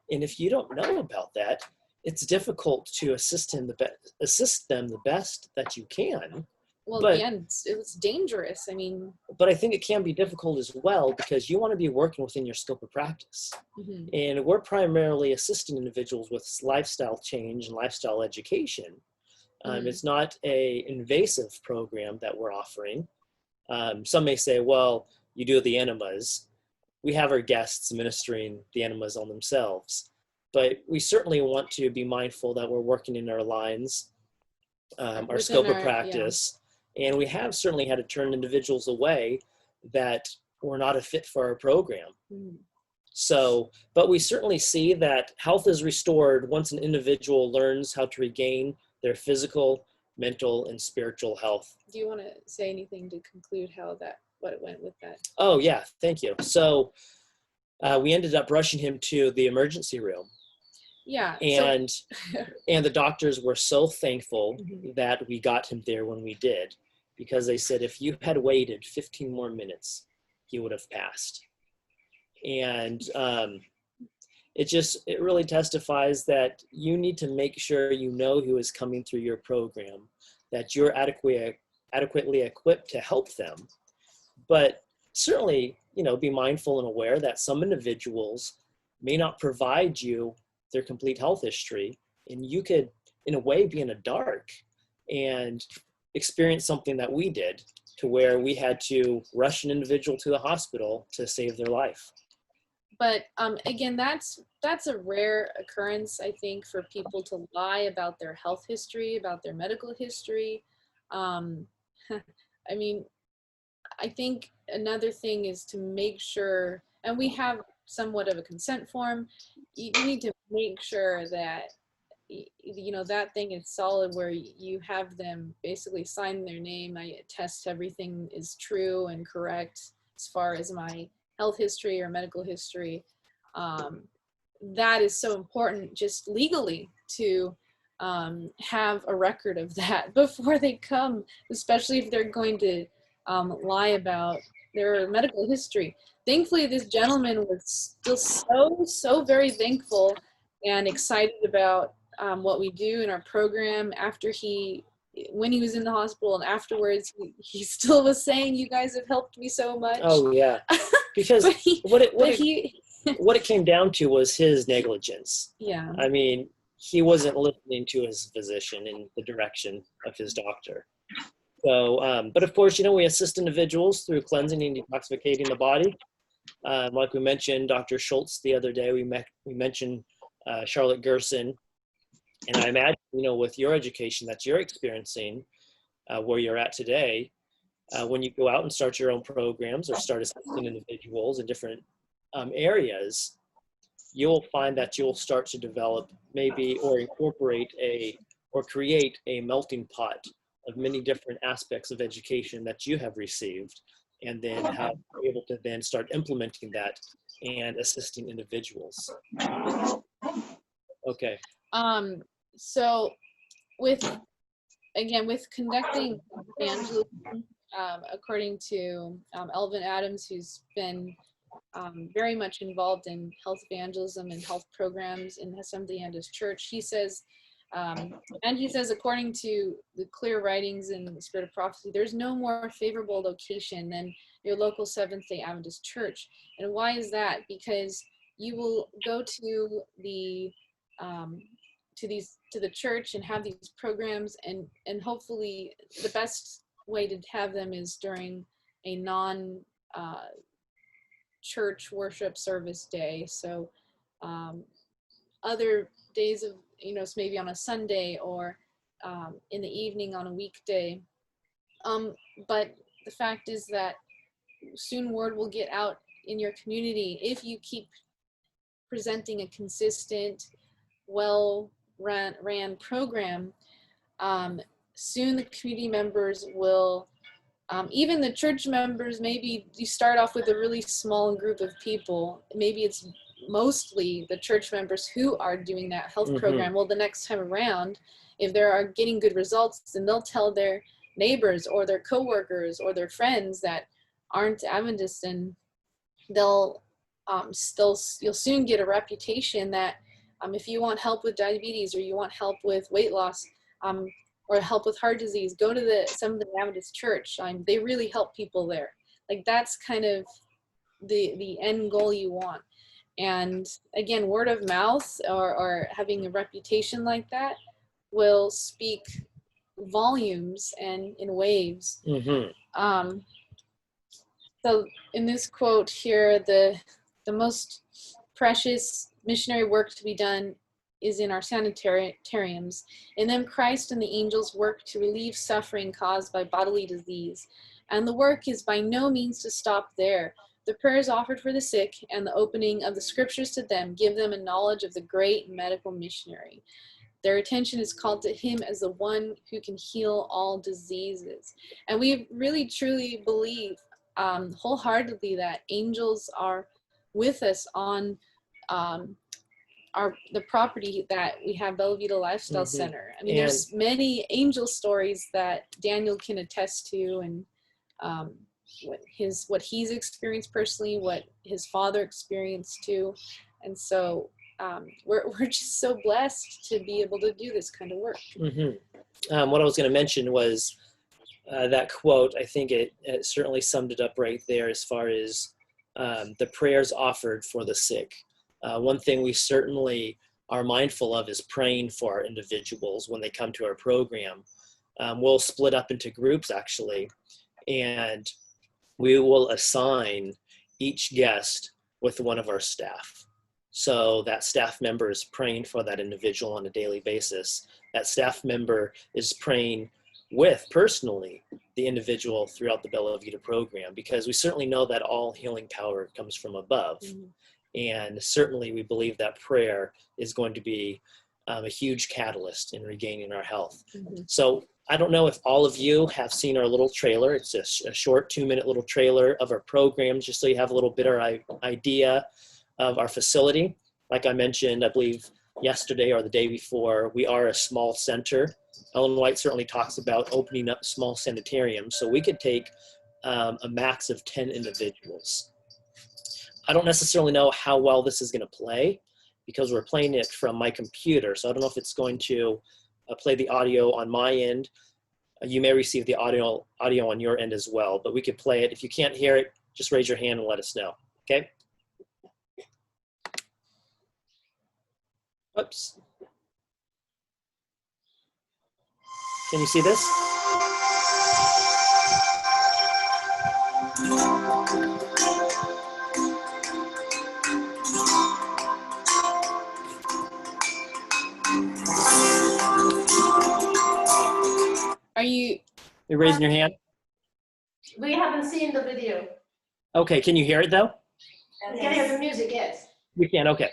And if you don't know about that, it's difficult to assist them the best that you can. Well, again, it was dangerous. I mean, but I think it can be difficult as well because you want to be working within your scope of practice. Mm-hmm. And we're primarily assisting individuals with lifestyle change and lifestyle education. It's not an invasive program that we're offering. Some may say, well, you do the enemas. We have our guests ministering the enemas on themselves. But we certainly want to be mindful that we're working in our lines, our scope of practice. Yeah. And we have certainly had to turn individuals away that were not a fit for our program. Mm. So, but we certainly see that health is restored once an individual learns how to regain their physical, mental, and spiritual health. Do you want to say anything to conclude what it went with that? Oh, yeah, thank you. So we ended up rushing him to the emergency room. Yeah. And and the doctors were so thankful that we got him there when we did, because they said if you had waited 15 more minutes, he would have passed. And it really testifies that you need to make sure you know who is coming through your program, that you're adequately equipped to help them. But certainly, be mindful and aware that some individuals may not provide you their complete health history, and you could, in a way, be in a dark and experience something that we did, to where we had to rush an individual to the hospital to save their life. But again, that's a rare occurrence, I think, for people to lie about their health history, about their medical history. I mean, I think another thing is to make sure, and we have somewhat of a consent form, you need to make sure that that thing is solid, where you have them basically sign their name. I attest everything is true and correct as far as my health history or medical history. That is so important, just legally, to have a record of that before they come, especially if they're going to lie about their medical history. Thankfully, this gentleman was still so very thankful and excited about what we do in our program when he was in the hospital, and afterwards he still was saying, you guys have helped me so much. Oh yeah, because what it came down to was his negligence. Yeah. I mean, he wasn't listening to his physician in the direction of his doctor. So, but of course, we assist individuals through cleansing and detoxificating the body. Like we mentioned, Dr. Schultz the other day, we mentioned Charlotte Gerson. And I imagine, with your education that you're experiencing, where you're at today, when you go out and start your own programs or start assisting individuals in different areas, you'll find that you'll start to develop or incorporate or create a melting pot of many different aspects of education that you have received, and then be able to then start implementing that and assisting individuals. Okay. So with conducting evangelism, according to Elvin Adams, who's been very much involved in health evangelism and health programs in Assembly and his church, he says And he says, according to the clear writings in the Spirit of Prophecy, there's no more favorable location than your local Seventh-day Adventist church. And why is that? Because you will go to the church and have these programs, and hopefully the best way to have them is during a non church worship service day. So other days of, so maybe on a Sunday or in the evening on a weekday. But the fact is that soon word will get out in your community if you keep presenting a consistent, well-ran program. Soon the community members will, even the church members, maybe you start off with a really small group of people. Maybe it's mostly the church members who are doing that health program. Well, the next time around, if they are getting good results, then they'll tell their neighbors or their coworkers or their friends that aren't Adventist, and you'll soon get a reputation that if you want help with diabetes, or you want help with weight loss, or help with heart disease, go to the Seventh-day Adventist church. They really help people there. Like, that's kind of the end goal you want. And again, word of mouth or having a reputation like that will speak volumes and in waves. So in this quote here, the most precious missionary work to be done is in our sanitariums. In them, Christ and the angels work to relieve suffering caused by bodily disease. And the work is by no means to stop there. The prayers offered for the sick and the opening of the scriptures to them give them a knowledge of the great medical missionary. Their attention is called to him as the one who can heal all diseases. And we really truly believe wholeheartedly that angels are with us on the property that we have, Bella Vita Lifestyle Center. I mean, there's many angel stories that Daniel can attest to, and what he's experienced personally, what his father experienced too. And so we're just so blessed to be able to do this kind of work. What I was going to mention was that quote. I think it certainly summed it up right there as far as the prayers offered for the sick. One thing we certainly are mindful of is praying for our individuals when they come to our program. We'll split up into groups, actually, and we will assign each guest with one of our staff. So that staff member is praying for that individual on a daily basis. That staff member is praying with, personally, the individual throughout the Bella Vita program, because we certainly know that all healing power comes from above. And certainly we believe that prayer is going to be a huge catalyst in regaining our health. So I don't know if all of you have seen our little trailer. It's a short 2-minute little trailer of our program, just so you have a little bit of idea of our facility. Like I mentioned, I believe yesterday or the day before, we are a small center. Ellen White certainly talks about opening up small sanitariums, so we could take a max of 10 individuals. I don't necessarily know how well this is going to play because we're playing it from my computer, so I don't know if it's going to play the audio on my end. You may receive the audio on your end as well, but we could play it. If you can't hear it, just raise your hand and let us know, okay? Oops. Can you see this? You're raising your hand? We haven't seen the video. Okay, can you hear it though? We can hear the music, yes. You can, okay.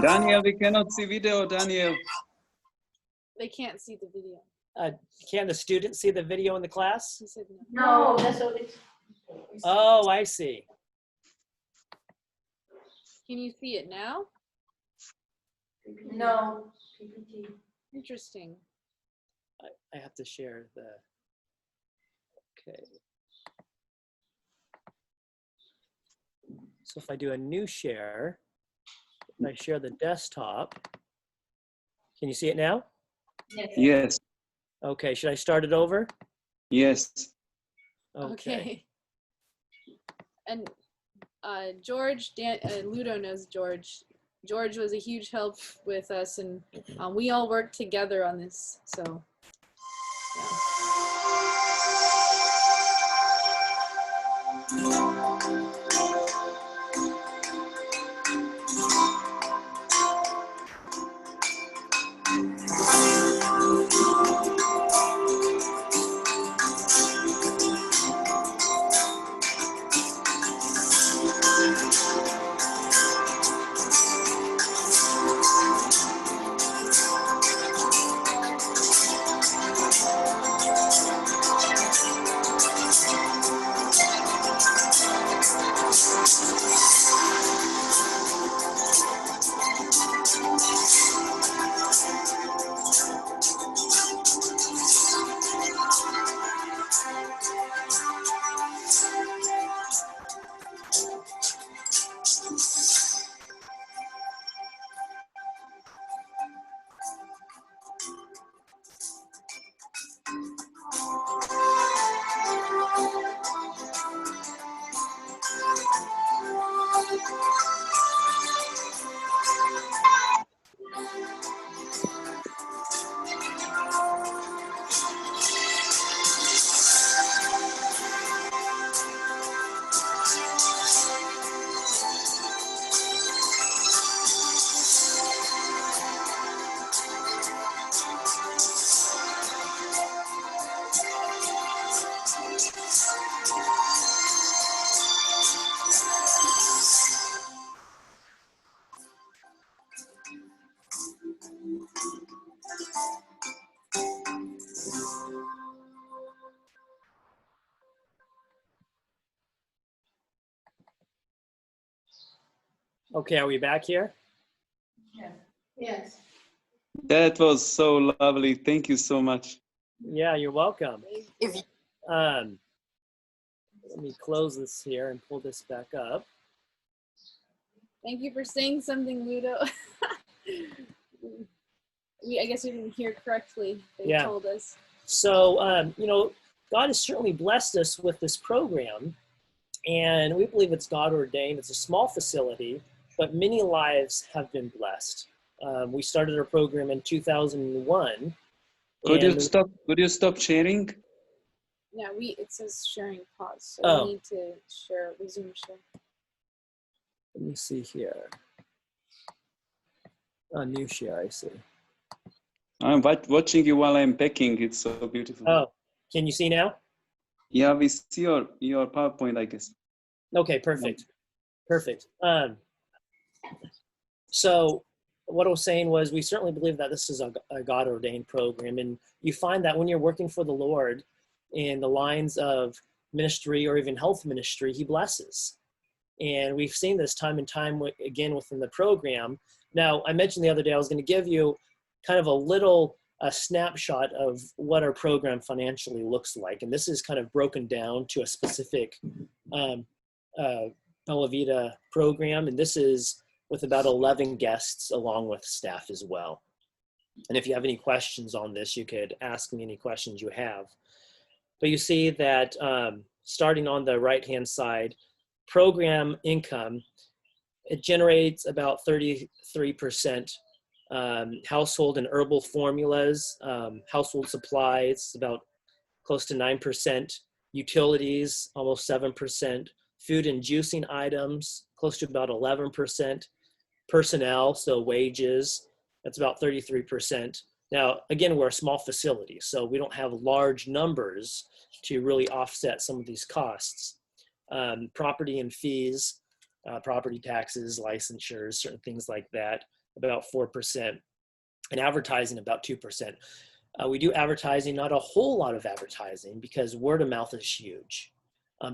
Daniel, we cannot see video, Daniel. They can't see the video. Can the students see the video in the class? He said no. No, that's what it's. Oh, I see. Can you see it now? No. PPT. Interesting. I have to share the, okay. So if I do a new share, if I share the desktop, can you see it now? Yes. Yes, Okay, should I start it over? yes. Okay. And George, Ludo knows George. George was a huge help with us, and we all worked together on this. So, Okay, are we back here? Yes. That was so lovely. Thank you so much. Yeah, you're welcome. Let me close this here and pull this back up. thank you for saying something, Ludo. I guess we didn't hear correctly. They Yeah. told us. So, God has certainly blessed us with this program, and we believe it's God ordained. It's a small facility, but many lives have been blessed. We started our program in 2001. Could you and- stop? Could you stop sharing? Yeah, it says sharing pause, so Oh. we need to resume share. Let me see here. New share, I see. I'm watching you while I'm packing. It's so beautiful. Oh, can you see now? Yeah, we see your PowerPoint, I guess. Okay, perfect. Perfect. So what I was saying was we certainly believe that this is a God-ordained program, and you find that when you're working for the Lord in the lines of ministry or even health ministry, he blesses. And we've seen this time and time again within the program. Now, I mentioned the other day I was going to give you kind of a snapshot of what our program financially looks like. And this is kind of broken down to a specific Bella Vita program. And this is with about 11 guests along with staff as well. And if you have any questions on this, you could ask me any questions you have. But you see that starting on the right-hand side, program income, it generates about 33% household and herbal formulas, household supplies, about close to 9%, utilities, almost 7%, food and juicing items, close to about 11%, personnel, so wages, that's about 33%. Now, again, we're a small facility, so we don't have large numbers to really offset some of these costs. Property and fees, property taxes, licensures, certain things like that, about 4%, and advertising about 2%. We do advertising, not a whole lot of advertising, because word of mouth is huge.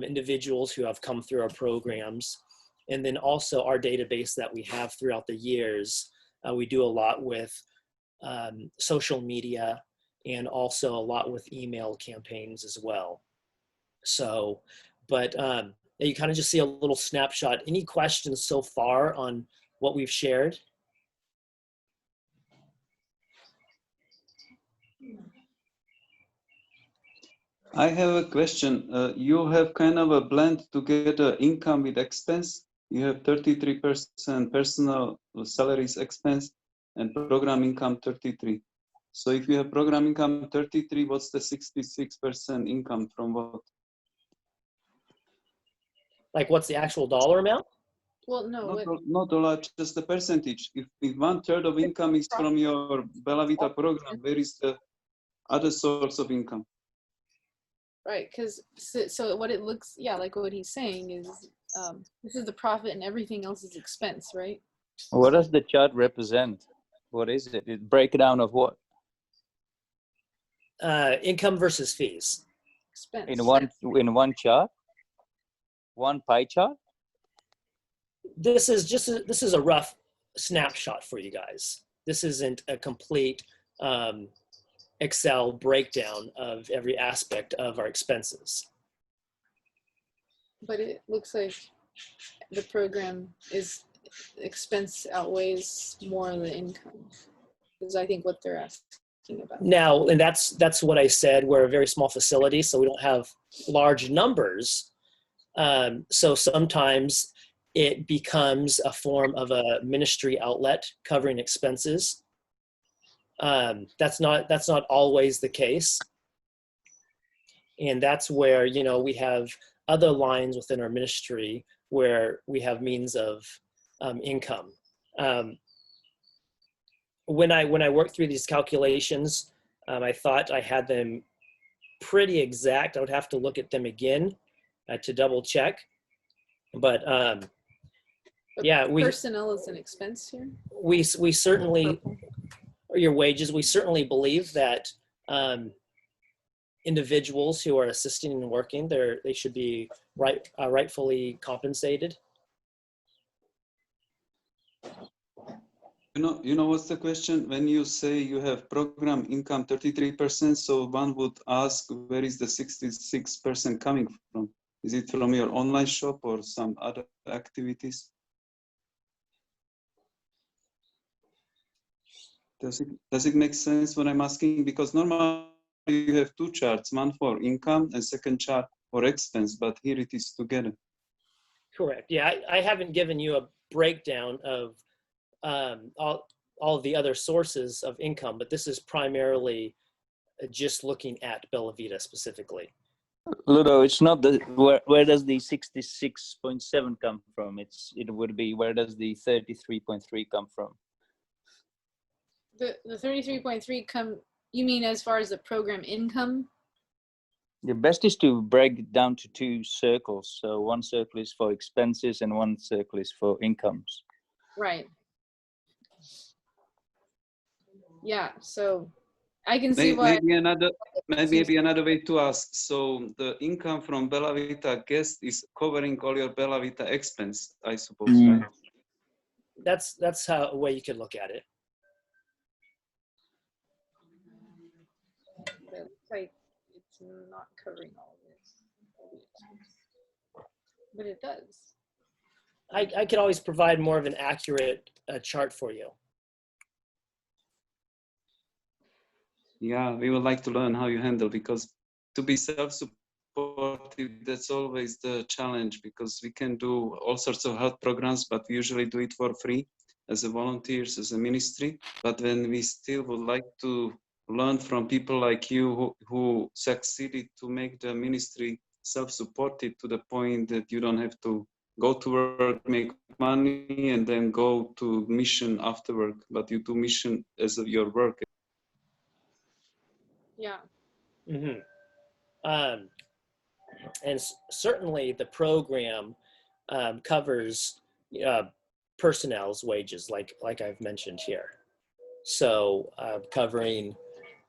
Individuals who have come through our programs, and then also our database that we have throughout the years. We do a lot with social media, and also a lot with email campaigns as well. So, but you kind of just see a little snapshot. Any questions so far on what we've shared? I have a question. You have kind of a blend together income with expense. You have 33% personal salaries expense and program income 33. So if you have program income 33, what's the 66% income from what? Like, what's the actual dollar amount? Well, no. Not dollar, just the percentage. If 1/3 of income is from your Bella Vita program, where is the other source of income? Right, because so what it looks, yeah, like what he's saying is this is the profit and everything else is expense, right? What does the chart represent? What is it? It breakdown of what? Income versus fees. Expense. In one chart? One pie chart? This is a rough snapshot for you guys. This isn't a complete Excel breakdown of every aspect of our expenses. But it looks like the program is expense outweighs more of the income, is I think what they're asking about. Now, and that's what I said. We're a very small facility, so we don't have large numbers. So sometimes it becomes a form of a ministry outlet covering expenses. That's not always the case. And that's where, we have other lines within our ministry where we have means of income. When I worked through these calculations, I thought I had them pretty exact. I would have to look at them again to double check. But yeah, personnel is an expense here. We certainly, or your wages, we certainly believe that individuals who are assisting and working there, they should be rightfully compensated. You know what's the question? When you say you have program income 33%, so one would ask, where is the 66% coming from? Is it from your online shop or some other activities? Does it make sense what I'm asking? Because normally you have two charts, one for income and second chart for expense, but here it is together. Correct. Yeah, I haven't given you a breakdown of all the other sources of income, but this is primarily just looking at Bella Vita specifically. Ludo, it's not the where does the 66.7 come from? It would be, where does the 33.3 come from? The 33.3 come, you mean as far as the program income? The best is to break it down to two circles. So one circle is for expenses and one circle is for incomes. Right. Yeah, so I can see why. Maybe another way to ask. So the income from Bella Vita guest is covering all your Bella Vita expense, I suppose, right? That's how a way you could look at it. It's like it's not covering all of this, but it does. I could always provide more of an accurate chart for you. Yeah, we would like to learn how you handle, because to be self-supportive, that's always the challenge, because we can do all sorts of health programs, but we usually do it for free as a volunteers, as a ministry. But when we still would like to learn from people like you who succeeded to make the ministry self-supported to the point that you don't have to go to work, make money, and then go to mission after work, but you do mission as your work. Yeah. Mm-hmm. And certainly the program covers personnel's wages, like I've mentioned here. So covering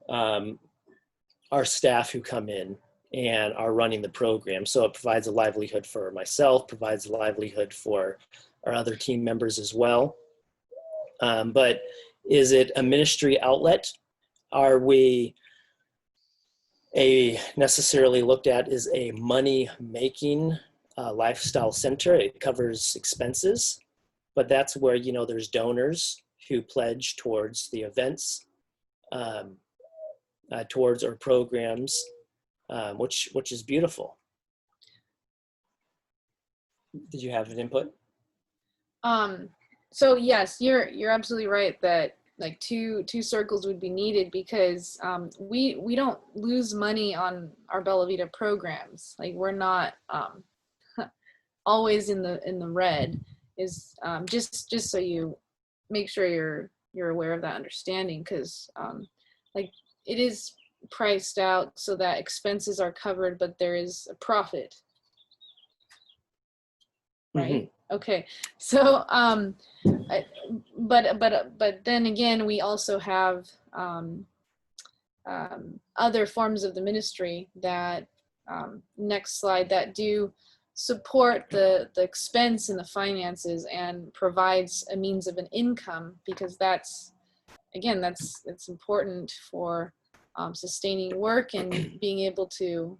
our staff who come in and are running the program. So it provides a livelihood for myself, provides a livelihood for our other team members as well. But is it a ministry outlet? Are we necessarily looked at as a money-making lifestyle center? It covers expenses, but that's where, there's donors who pledge towards the events, towards our programs, which is beautiful. Did you have an input? So yes, you're absolutely right that like two circles would be needed, because we don't lose money on our Bella Vita programs. Like, we're not always in the red. Is just so you make sure you're aware of that understanding, because like, it is priced out so that expenses are covered, but there is a profit, right? Mm-hmm. Okay, so but then again, we also have other forms of the ministry that next slide, that do support the expense and the finances and provides a means of an income, because that's important for sustaining work and being able to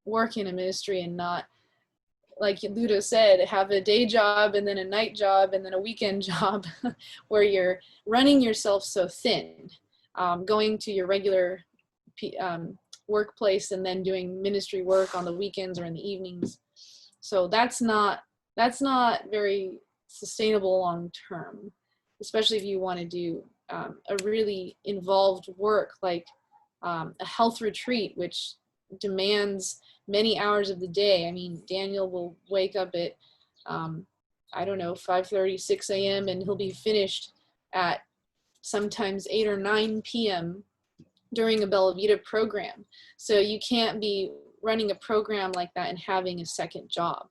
work in a ministry and not, like Ludo said, have a day job and then a night job and then a weekend job where you're running yourself so thin, going to your regular workplace and then doing ministry work on the weekends or in the evenings. So that's not very sustainable long term, especially if you want to do a really involved work like a health retreat, which demands many hours of the day. I mean, Daniel will wake up at, 5:30, 6 a.m. and he'll be finished at sometimes 8 or 9 p.m. during a Bella Vita program. So you can't be running a program like that and having a second job.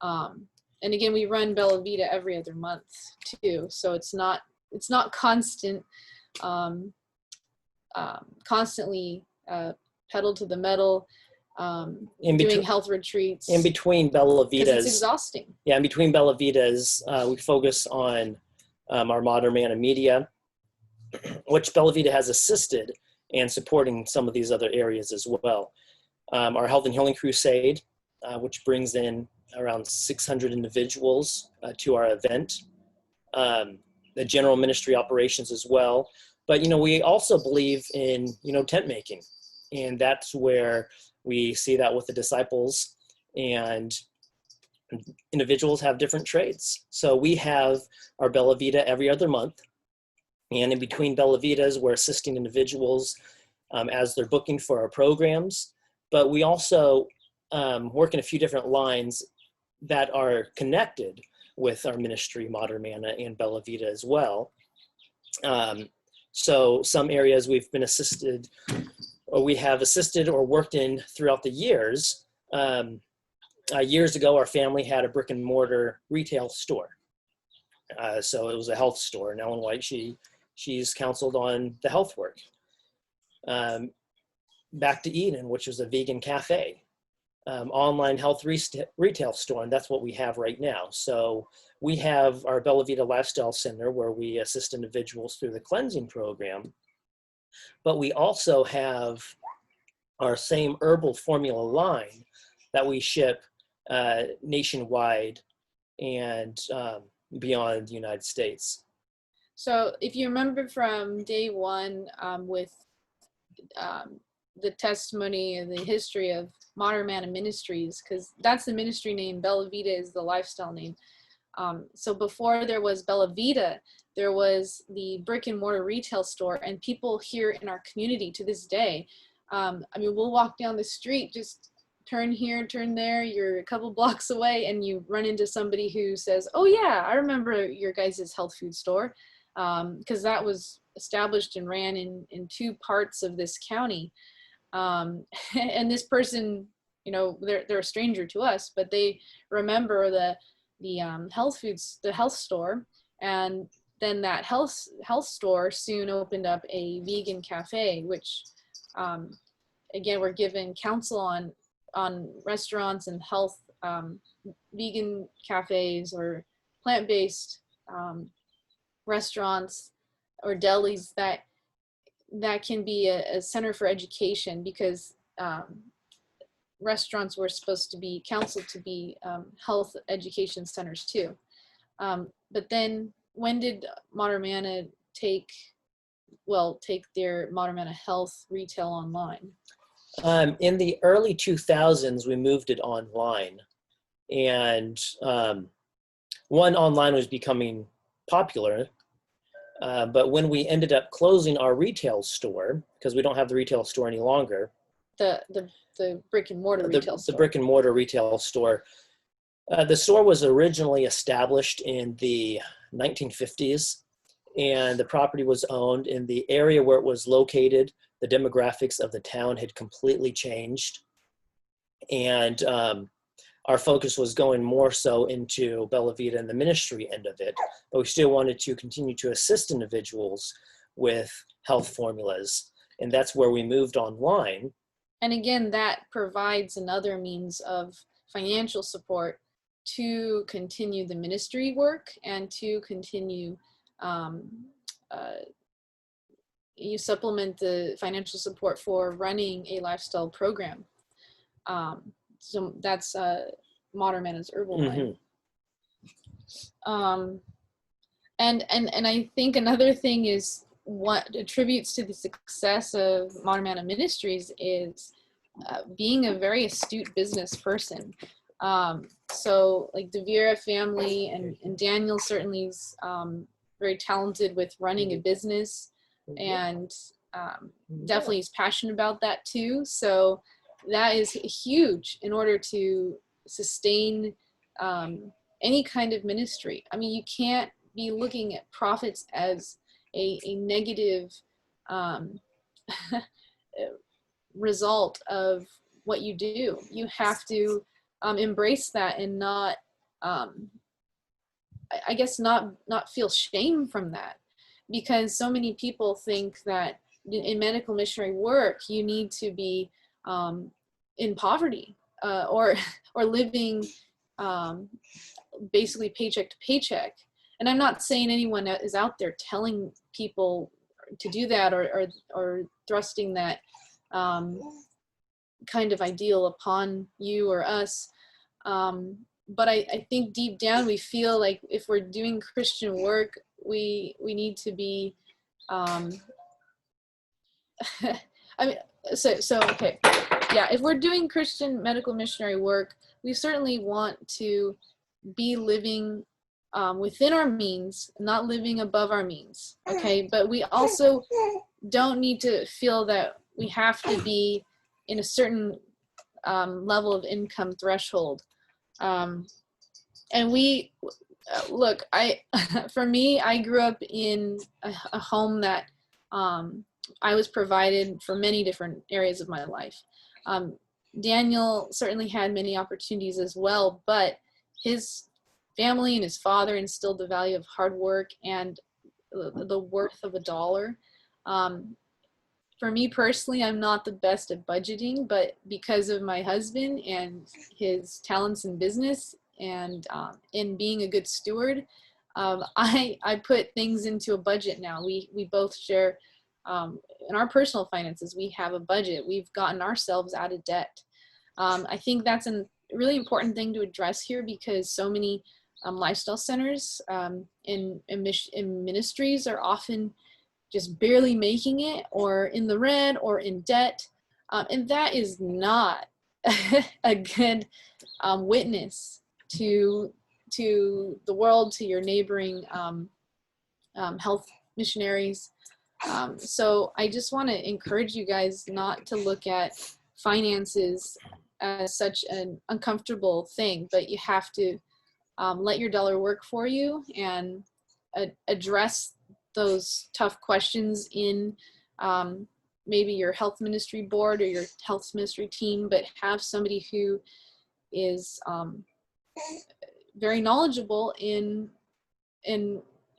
And again, we run Bella Vita every other month too. So it's not constant, constantly pedal to the metal, doing health retreats. In between Bella Vitas. It's exhausting. Yeah, in between Bella Vitas, we focus on our Modern Manna media, which Bella Vita has assisted and supporting some of these other areas as well. Our Health and Healing Crusade, which brings in around 600 individuals to our event. The general ministry operations as well. But, we also believe in, tent making. And that's where we see that with the disciples, and individuals have different trades. So we have our Bella Vita every other month. And in between Bella Vitas, we're assisting individuals as they're booking for our programs. But we also work in a few different lines that are connected with our ministry, Modern Manna and Bella Vita as well. So some areas we've been assisted, or we have assisted or worked in throughout the years. Years ago, our family had a brick and mortar retail store. So it was a health store. And Ellen White, she's counseled on the health work. Back to Eden, which was a vegan cafe. Online health retail store, and that's what we have right now. So we have our Bella Vita Lifestyle Center, where we assist individuals through the cleansing program, but we also have our same herbal formula line that we ship nationwide and beyond the United States. So if you remember from day one with the testimony and the history of Modern Manna Ministries, because that's the ministry name, Bella Vita is the lifestyle name. So before there was Bella Vita, there was the brick and mortar retail store, and people here in our community to this day, we'll walk down the street, just turn here, turn there, you're a couple blocks away, and you run into somebody who says, oh yeah, I remember your guys' health food store, because that was established and ran in two parts of this county. And this person, they're a stranger to us, but they remember the health store, and then that health store soon opened up a vegan cafe, which again, we're given counsel on restaurants and health vegan cafes or plant-based restaurants or delis that can be a center for education, because restaurants were supposed to be counseled to be health education centers too. But then when did Modern Manna take their Modern Manna Health retail online? In the early 2000s, we moved it online, and one, online was becoming popular, but when we ended up closing our retail store, because we don't have the retail store any longer, The brick and mortar retail store. The brick and mortar retail store. The store was originally established in the 1950s, and the property was owned in the area where it was located. The demographics of the town had completely changed, and our focus was going more so into Bella Vita and the ministry end of it, but we still wanted to continue to assist individuals with health formulas, and that's where we moved online. And again, that provides another means of financial support to continue the ministry work and to continue, you supplement the financial support for running a lifestyle program. So that's Modern Manna's Herbal Line. And I think another thing is what attributes to the success of Manna Manna Ministries is being a very astute business person. So like the Vierra family and Daniel certainly is very talented with running a business, and definitely is passionate about that too. So that is huge in order to sustain any kind of ministry. I mean, you can't be looking at profits as a negative result of what you do. You have to embrace that and not, I guess, not feel shame from that, because so many people think that in medical missionary work you need to be in poverty or living basically paycheck to paycheck. And I'm not saying anyone that is out there telling people to do that or thrusting that kind of ideal upon you or us. But I think deep down we feel like if we're doing Christian work, we need to be, I mean, so okay, yeah, if we're doing Christian medical missionary work, we certainly want to be living within our means, not living above our means, okay? But we also don't need to feel that we have to be in a certain level of income threshold. And we, look, for me, I grew up in a home that I was provided for many different areas of my life. Daniel certainly had many opportunities as well, but his family and his father instilled the value of hard work and the worth of a dollar. For me personally, I'm not the best at budgeting, but because of my husband and his talents in business and in being a good steward, I put things into a budget now. We both share in our personal finances. We have a budget. We've gotten ourselves out of debt. I think that's a really important thing to address here, because so many lifestyle centers in ministries are often just barely making it, or in the red, or in debt, and that is not a good witness to the world, to your neighboring health missionaries. So I just want to encourage you guys not to look at finances as such an uncomfortable thing, but you have to let your dollar work for you and address those tough questions in maybe your health ministry board or your health ministry team, but have somebody who is very knowledgeable in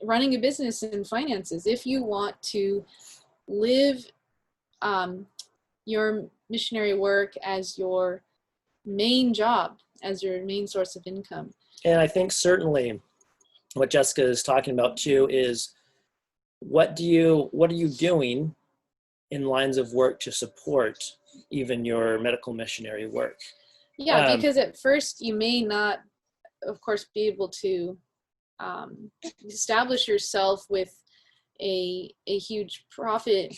running a business and finances. If you want to live your missionary work as your main job, as your main source of income. And I think certainly what Jessica is talking about too is what are you doing in lines of work to support even your medical missionary work? Yeah, because at first you may not, of course, be able to establish yourself with a huge profit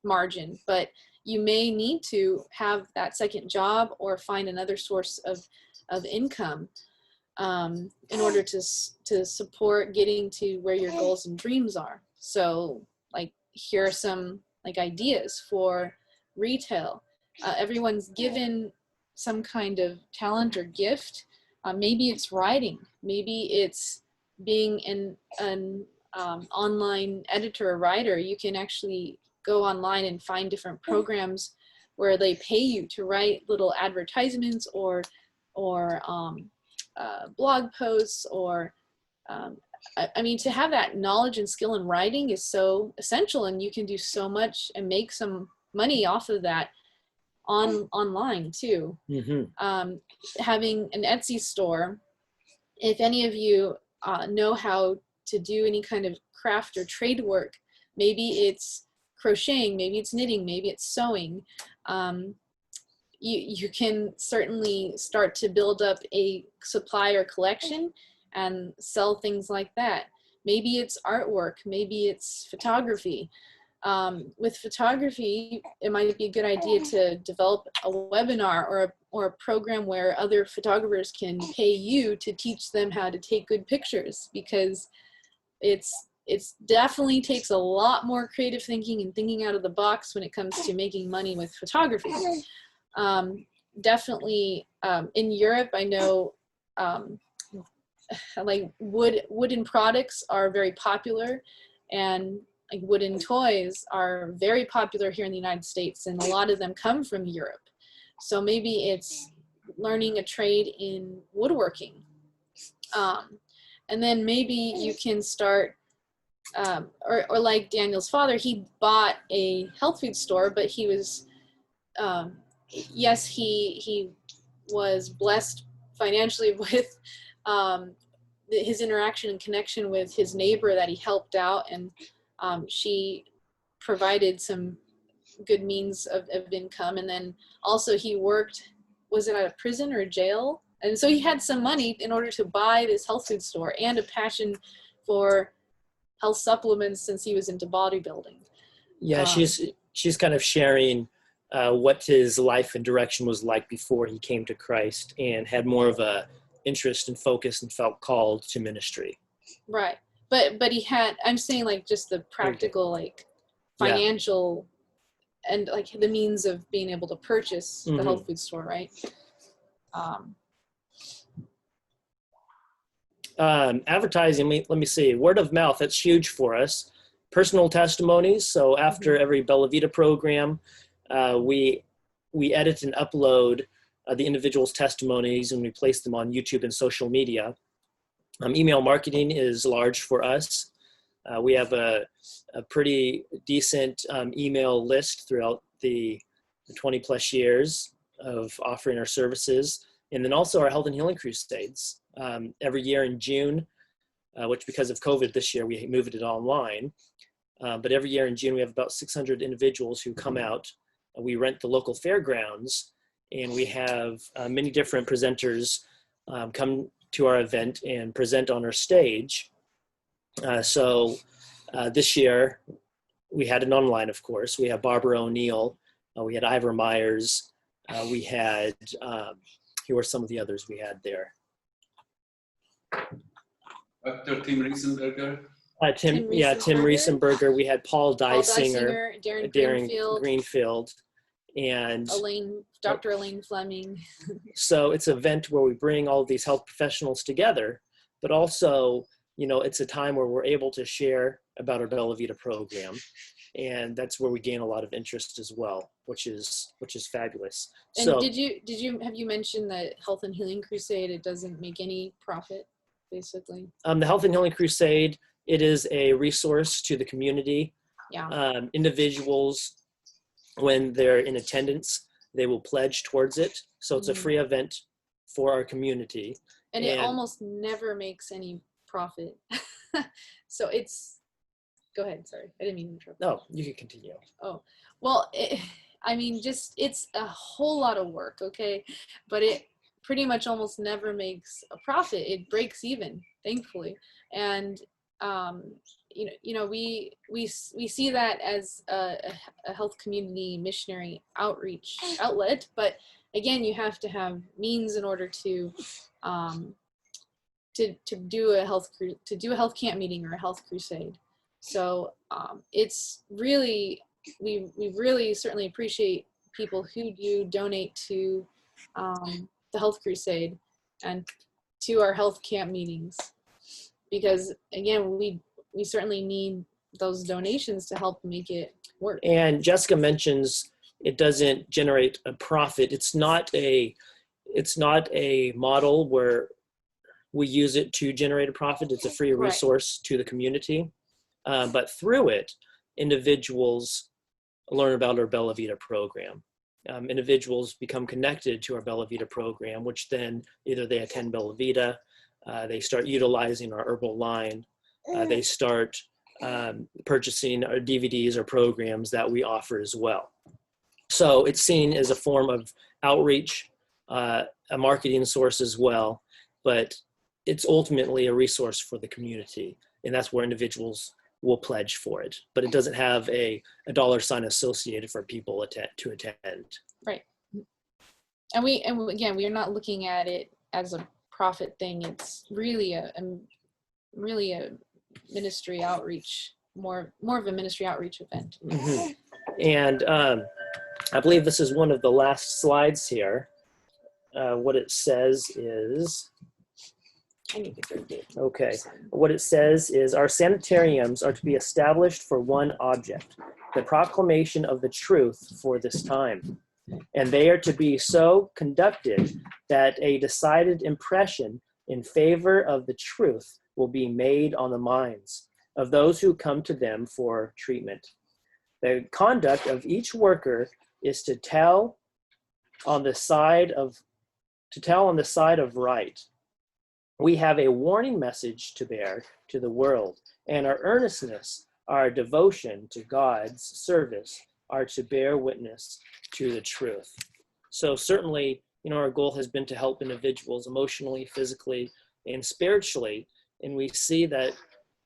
margin, but you may need to have that second job or find another source of income in order to support getting to where your goals and dreams are. So like, here are some like ideas for retail. Everyone's given some kind of talent or gift. Maybe it's writing, maybe it's being an online editor or writer. You can actually go online and find different programs where they pay you to write little advertisements or blog posts, or I mean, to have that knowledge and skill in writing is so essential, and you can do so much and make some money off of that online too. Mm-hmm. Having an Etsy store, if any of you know how to do any kind of craft or trade work, maybe it's crocheting, maybe it's knitting, maybe it's sewing, you can certainly start to build up a supply or collection and sell things like that. Maybe it's artwork, maybe it's photography. With photography, it might be a good idea to develop a webinar or a program where other photographers can pay you to teach them how to take good pictures, because it's definitely takes a lot more creative thinking and thinking out of the box when it comes to making money with photography. Definitely in Europe, I know like wooden products are very popular, and like wooden toys are very popular here in the United States, and a lot of them come from Europe. So maybe it's learning a trade in woodworking. And then maybe you can start, or like Daniel's father, he bought a health food store, but he was, yes, he was blessed financially with his interaction and connection with his neighbor that he helped out, and she provided some good means of income. And then also he worked, was it at a prison or a jail? And so he had some money in order to buy this health food store, and a passion for health supplements since he was into bodybuilding. Yeah, she's kind of sharing what his life and direction was like before he came to Christ and had more of a interest and focus and felt called to ministry. Right. But he had, I'm saying like just the practical, like financial and like the means of being able to purchase the health food store, right? Advertising, let me see, word of mouth, that's huge for us. Personal testimonies. So after every Bella Vita program, we edit and upload the individual's testimonies, and we place them on YouTube and social media. Email marketing is large for us. We have a pretty decent email list throughout the 20 plus years of offering our services. And then also our health and healing crusades. Every year in June, which because of COVID this year, we moved it online. But every year in June, we have about 600 individuals who come out. We rent the local fairgrounds, and we have many different presenters come to our event and present on our stage. So this year, we had it online, of course. We had Barbara O'Neill. We had Ivor Myers. We had, here were some of the others we had there. Dr. Tim Riesenberger. Tim Riesenberger. We had Paul Dysinger, Darren Greenfield, and Dr. Elaine Fleming. So it's an event where we bring all of these health professionals together, but also, you know, it's a time where we're able to share about our Bella Vita program. and that's where we gain a lot of interest as well, which is fabulous. And So have you mentioned that Health and Healing Crusade, it doesn't make any profit, basically? the Health and Healing Crusade, it is a resource to the community. Yeah. Individuals, when they're in attendance, they will pledge towards it. So it's a free event for our community. And it almost never makes any profit. So it's, go ahead, sorry, I didn't mean to interrupt. No, you can continue. Oh, well, I mean, just, it's a whole lot of work, okay? But it pretty much almost never makes a profit. It breaks even, thankfully. And, we see that as a health community missionary outreach outlet, but again, you have to have means in order to do a health camp meeting or a health crusade. So it's really, we really certainly appreciate people who do donate to the health crusade and to our health camp meetings, because again, we certainly need those donations to help make it work. And Jessica mentions it doesn't generate a profit. It's not a model where we use it to generate a profit. It's a free resource to the community. But through it, individuals learn about our Bella Vita program. Individuals become connected to our Bella Vita program, which then either they attend Bella Vita, they start utilizing our herbal line, they start purchasing our DVDs or programs that we offer as well. So it's seen as a form of outreach, a marketing source as well, but it's ultimately a resource for the community, and that's where individuals will pledge for it. But it doesn't have a dollar sign associated for people to attend. Right. And again, we are not looking at it as a profit thing. It's really a ministry outreach, more of a ministry outreach event. Mm-hmm. And I believe this is one of the last slides here. What it says is, okay, what it says is our sanitariums are to be established for one object, the proclamation of the truth for this time. And they are to be so conducted that a decided impression in favor of the truth will be made on the minds of those who come to them for treatment. The conduct of each worker is to tell on the side of right. We have a warning message to bear to the world, and our earnestness, our devotion to God's service are to bear witness to the truth. So certainly, our goal has been to help individuals emotionally, physically, and spiritually, and we see that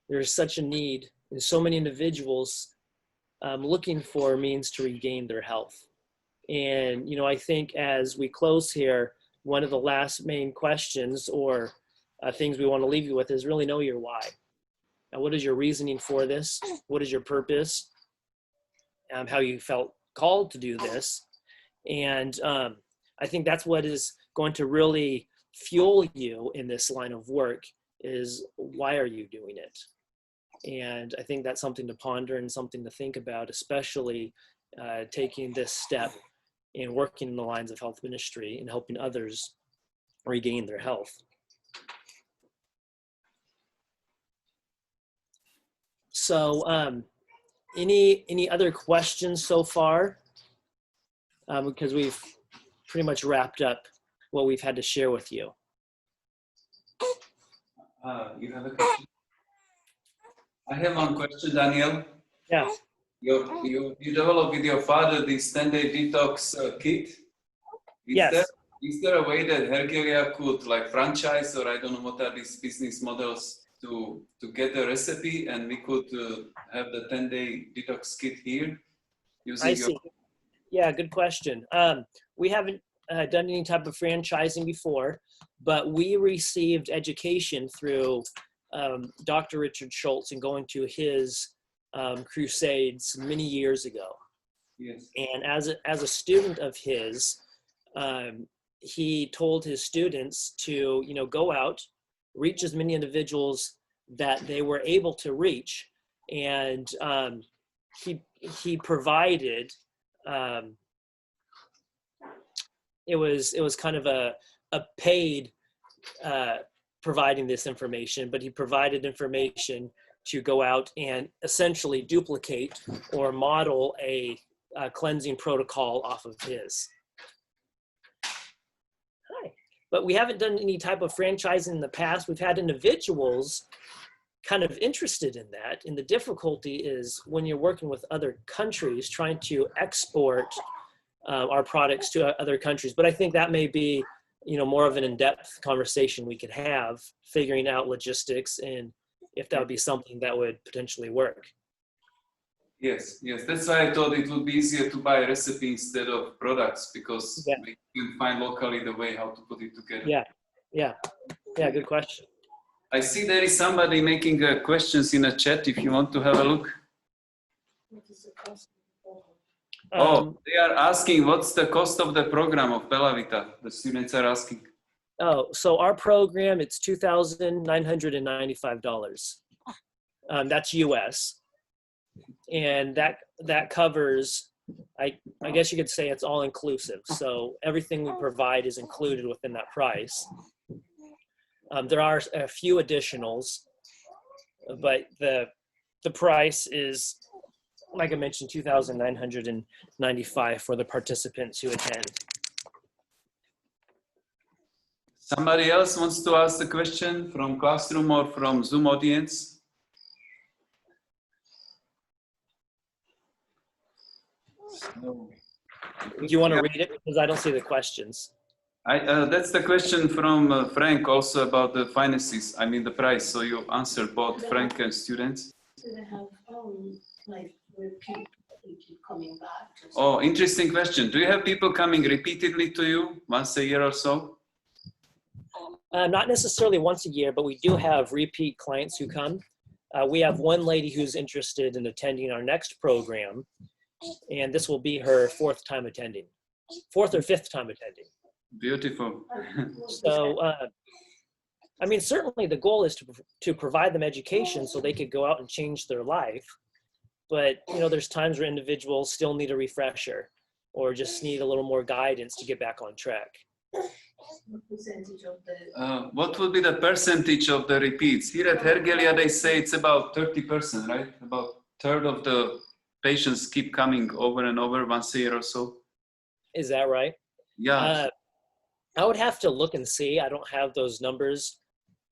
there's such a need in so many individuals looking for means to regain their health. And, I think as we close here, one of the last main questions or things we want to leave you with is really know your why. Now, what is your reasoning for this? What is your purpose? How you felt called to do this? And I think that's what is going to really fuel you in this line of work is why are you doing it? And I think that's something to ponder and something to think about, especially taking this step in working in the lines of health ministry and helping others regain their health. So any other questions so far? Because we've pretty much wrapped up what we've had to share with you. You have a question? I have one question, Daniel. Yeah. You developed with your father this 10-day detox kit. Yes. Is there a way that Hergelia could franchise, or I don't know what are these business models to get a recipe and we could have the 10-day detox kit here? I see. Yeah, good question. We haven't done any type of franchising before, but we received education through Dr. Richard Schultz and going to his crusades many years ago. Yes. And as a student of his, he told his students to go out, reach as many individuals that they were able to reach, and he provided, it was kind of a paid providing this information, but he provided information to go out and essentially duplicate or model a cleansing protocol off of his. Hi. But we haven't done any type of franchising in the past. We've had individuals kind of interested in that. And the difficulty is when you're working with other countries, trying to export our products to other countries. But I think that may be, more of an in-depth conversation we could have, figuring out logistics and if that would be something that would potentially work. Yes. That's why I thought it would be easier to buy a recipe instead of products, because we can find locally the way how to put it together. Yeah, good question. I see there is somebody making questions in the chat if you want to have a look. What is the cost of They are asking what's the cost of the program of Bella Vita. The students are asking. So our program, it's $2,995. That's US. And that covers, I guess you could say it's all inclusive. So everything we provide is included within that price. There are a few additionals, but the price is, like I mentioned, $2,995 for the participants who attend. Somebody else wants to ask the question from classroom or from Zoom audience? Do you want to read it? Because I don't see the questions. That's the question from Frank also about the finances. I mean the price. So you answered both Frank and students. Do they have like repeat keep coming back? Oh, interesting question. Do you have people coming repeatedly to you once a year or so? Not necessarily once a year, but we do have repeat clients who come. We have one lady who's interested in attending our next program, and this will be her fourth or fifth time attending. Beautiful. So, I mean, certainly the goal is to provide them education so they could go out and change their life. But, there's times where individuals still need a refresher or just need a little more guidance to get back on track. What would be the percentage of the repeats? Here at Hergelia, they say it's about 30%, right? About a third of the patients keep coming over and over once a year or so. Is that right? Yeah. I would have to look and see. I don't have those numbers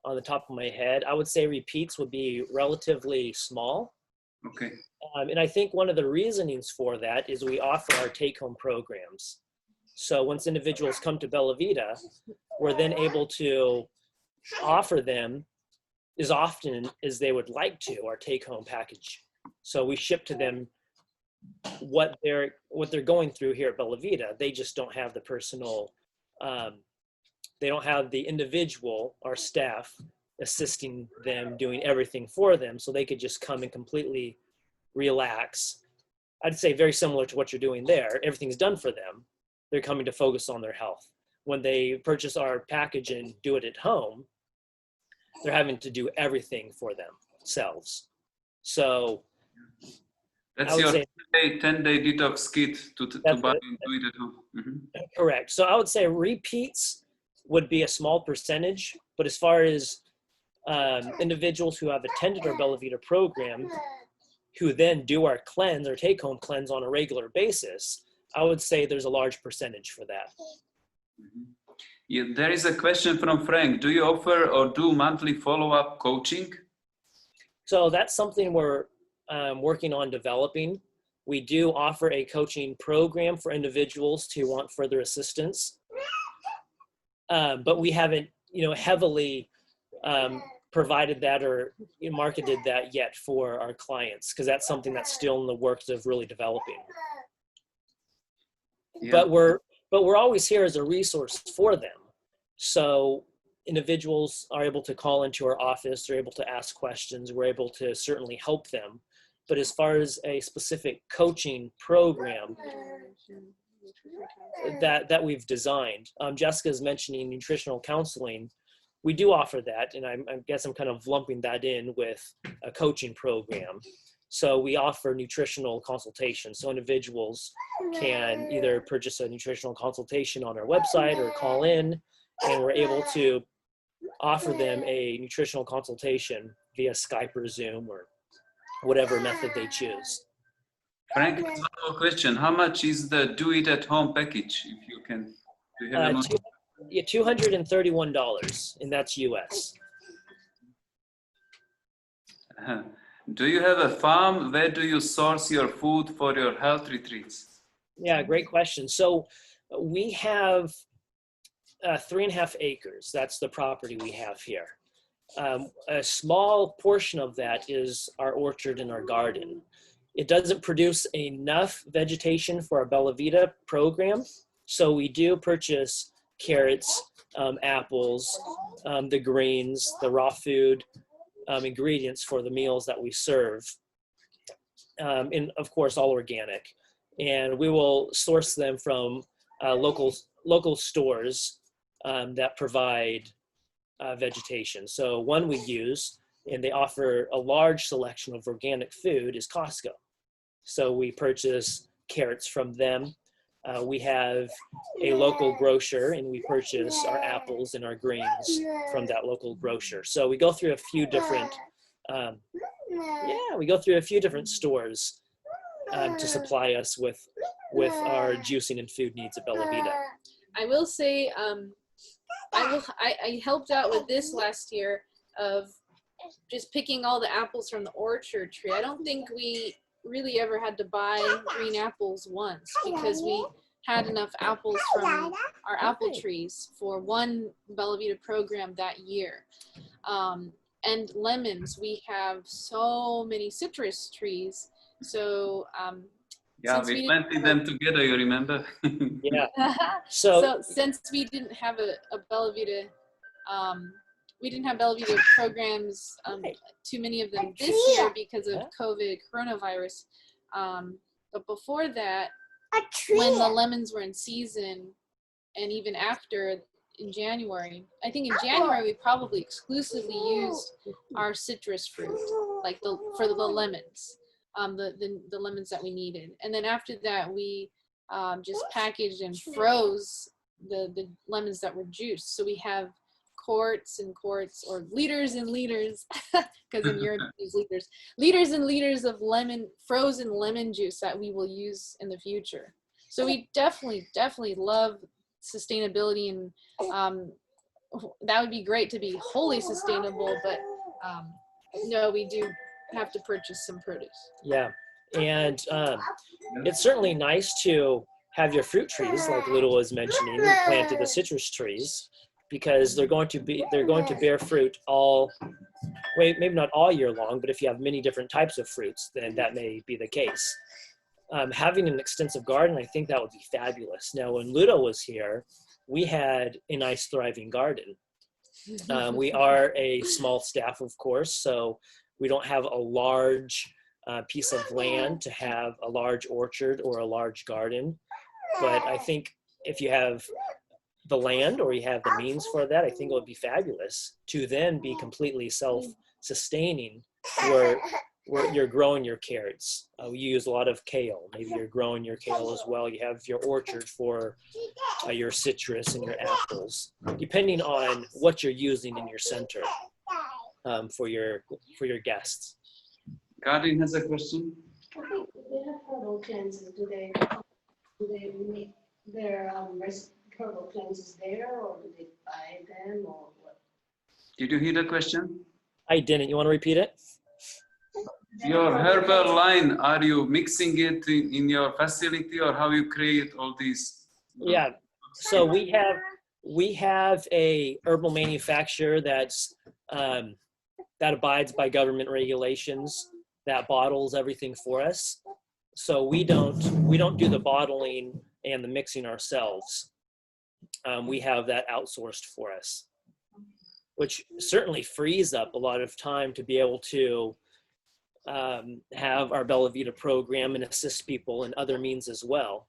on the top of my head. I would say repeats would be relatively small. Okay. And I think one of the reasonings for that is we offer our take-home programs. So once individuals come to Bella Vita, we're then able to offer them as often as they would like to our take-home package. So we ship to them what they're going through here at Bella Vita. They just don't have the personal, they don't have the individual, our staff, assisting them, doing everything for them. So they could just come and completely relax. I'd say very similar to what you're doing there. Everything's done for them. They're coming to focus on their health. When they purchase our package and do it at home, they're having to do everything for themselves. So that's your 10-day detox kit to buy and do it at home. Mm-hmm. Correct. So I would say repeats would be a small percentage, but as far as individuals who have attended our Bella Vita program, who then do our cleanse or take-home cleanse on a regular basis, I would say there's a large percentage for that. Mm-hmm. Yeah, there is a question from Frank. Do you offer or do monthly follow-up coaching? So that's something we're working on developing. We do offer a coaching program for individuals who want further assistance, but we haven't, heavily provided that or marketed that yet for our clients, because that's something that's still in the works of really developing. Yeah. But we're always here as a resource for them. So individuals are able to call into our office, they're able to ask questions, we're able to certainly help them. But as far as a specific coaching program that we've designed, Jessica's mentioning nutritional counseling. We do offer that, and I guess I'm kind of lumping that in with a coaching program. So we offer nutritional consultation. So individuals can either purchase a nutritional consultation on our website or call in, and we're able to offer them a nutritional consultation via Skype or Zoom or whatever method they choose. Frank, one more question. How much is the do it at home package? If you can, do you have a number? Yeah, $231, and that's US. Do you have a farm? Where do you source your food for your health retreats? Yeah, great question. So we have 3.5 acres. That's the property we have here. A small portion of that is our orchard and our garden. It doesn't produce enough vegetation for our Bella Vita program, so we do purchase carrots, apples, the greens, the raw food ingredients for the meals that we serve, and of course all organic. And we will source them from local stores that provide vegetation. So one we use, and they offer a large selection of organic food, is Costco. So we purchase carrots from them. We have a local grocer, and we purchase our apples and our greens from that local grocer. So we go through a few different, stores to supply us with our juicing and food needs at Bella Vita. I will say, I helped out with this last year of just picking all the apples from the orchard tree. I don't think we really ever had to buy green apples once, because we had enough apples from our apple trees for one Bella Vita program that year. And lemons, we have so many citrus trees. So yeah, we planted them together, you remember? Yeah. So since we didn't have a Bella Vita, we didn't have Bella Vita programs, too many of them this year because of COVID coronavirus. But before that, when the lemons were in season, and even after in January, I think in January we probably exclusively used our citrus fruit, like for the lemons, the lemons that we needed. And then after that, we just packaged and froze the lemons that were juiced. So we have quarts and quarts, or liters and liters, because in Europe we use liters and liters of frozen lemon juice that we will use in the future. So we definitely love sustainability, and that would be great to be wholly sustainable, but no, we do have to purchase some produce. Yeah, and it's certainly nice to have your fruit trees, like Ludo was mentioning, planted the citrus trees, because they're going to bear fruit maybe not all year long, but if you have many different types of fruits, then that may be the case. Having an extensive garden, I think that would be fabulous. Now, when Ludo was here, we had a nice thriving garden. We are a small staff, of course, so we don't have a large piece of land to have a large orchard or a large garden. But I think if you have the land, or you have the means for that, I think it would be fabulous to then be completely self-sustaining, where you're growing your carrots. You use a lot of kale. Maybe you're growing your kale as well. You have your orchard for your citrus and your apples, depending on what you're using in your center for your guests. Karin has a question. Okay, they have herbal cleanses. Do they make their herbal cleanses there, or do they buy them, or what? Did you hear the question? I didn't. You want to repeat it? Your herbal line, are you mixing it in your facility, or how you create all these? Yeah. So we have a herbal manufacturer that abides by government regulations, that bottles everything for us. So we don't do the bottling and the mixing ourselves. We have that outsourced for us, which certainly frees up a lot of time to be able to have our Bella Vita program and assist people in other means as well.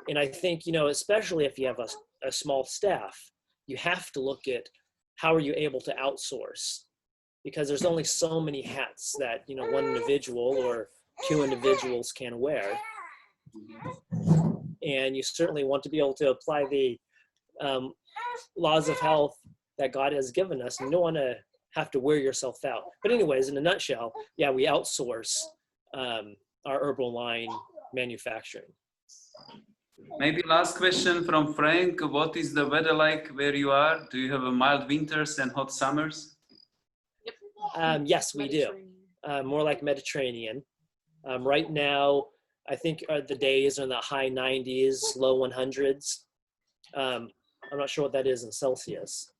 And I think, especially if you have a small staff, you have to look at how are you able to outsource. because there's only so many hats that, you know, one individual or two individuals can wear. And you certainly want to be able to apply the laws of health that God has given us. And you don't want to have to wear yourself out. But anyways, in a nutshell, yeah, we outsource our herbal line manufacturing. Maybe last question from Frank. What is the weather like where you are? Do you have a mild winters and hot summers? Yes, we do. More like Mediterranean. Right now, I think the days are in the high 90s, low 100s. I'm not sure what that is in Celsius.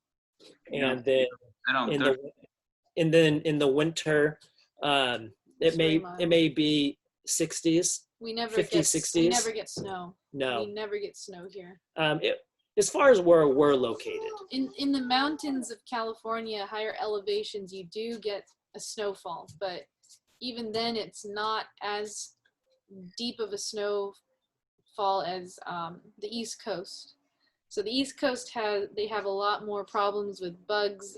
And then in the winter, it may be 60s. We never 50s, get 60s. We never get snow. No. We never get snow here. As far as where we're located. In the mountains of California, higher elevations, you do get a snowfall, but even then it's not as deep of a snowfall as the East Coast. So the East Coast they have a lot more problems with bugs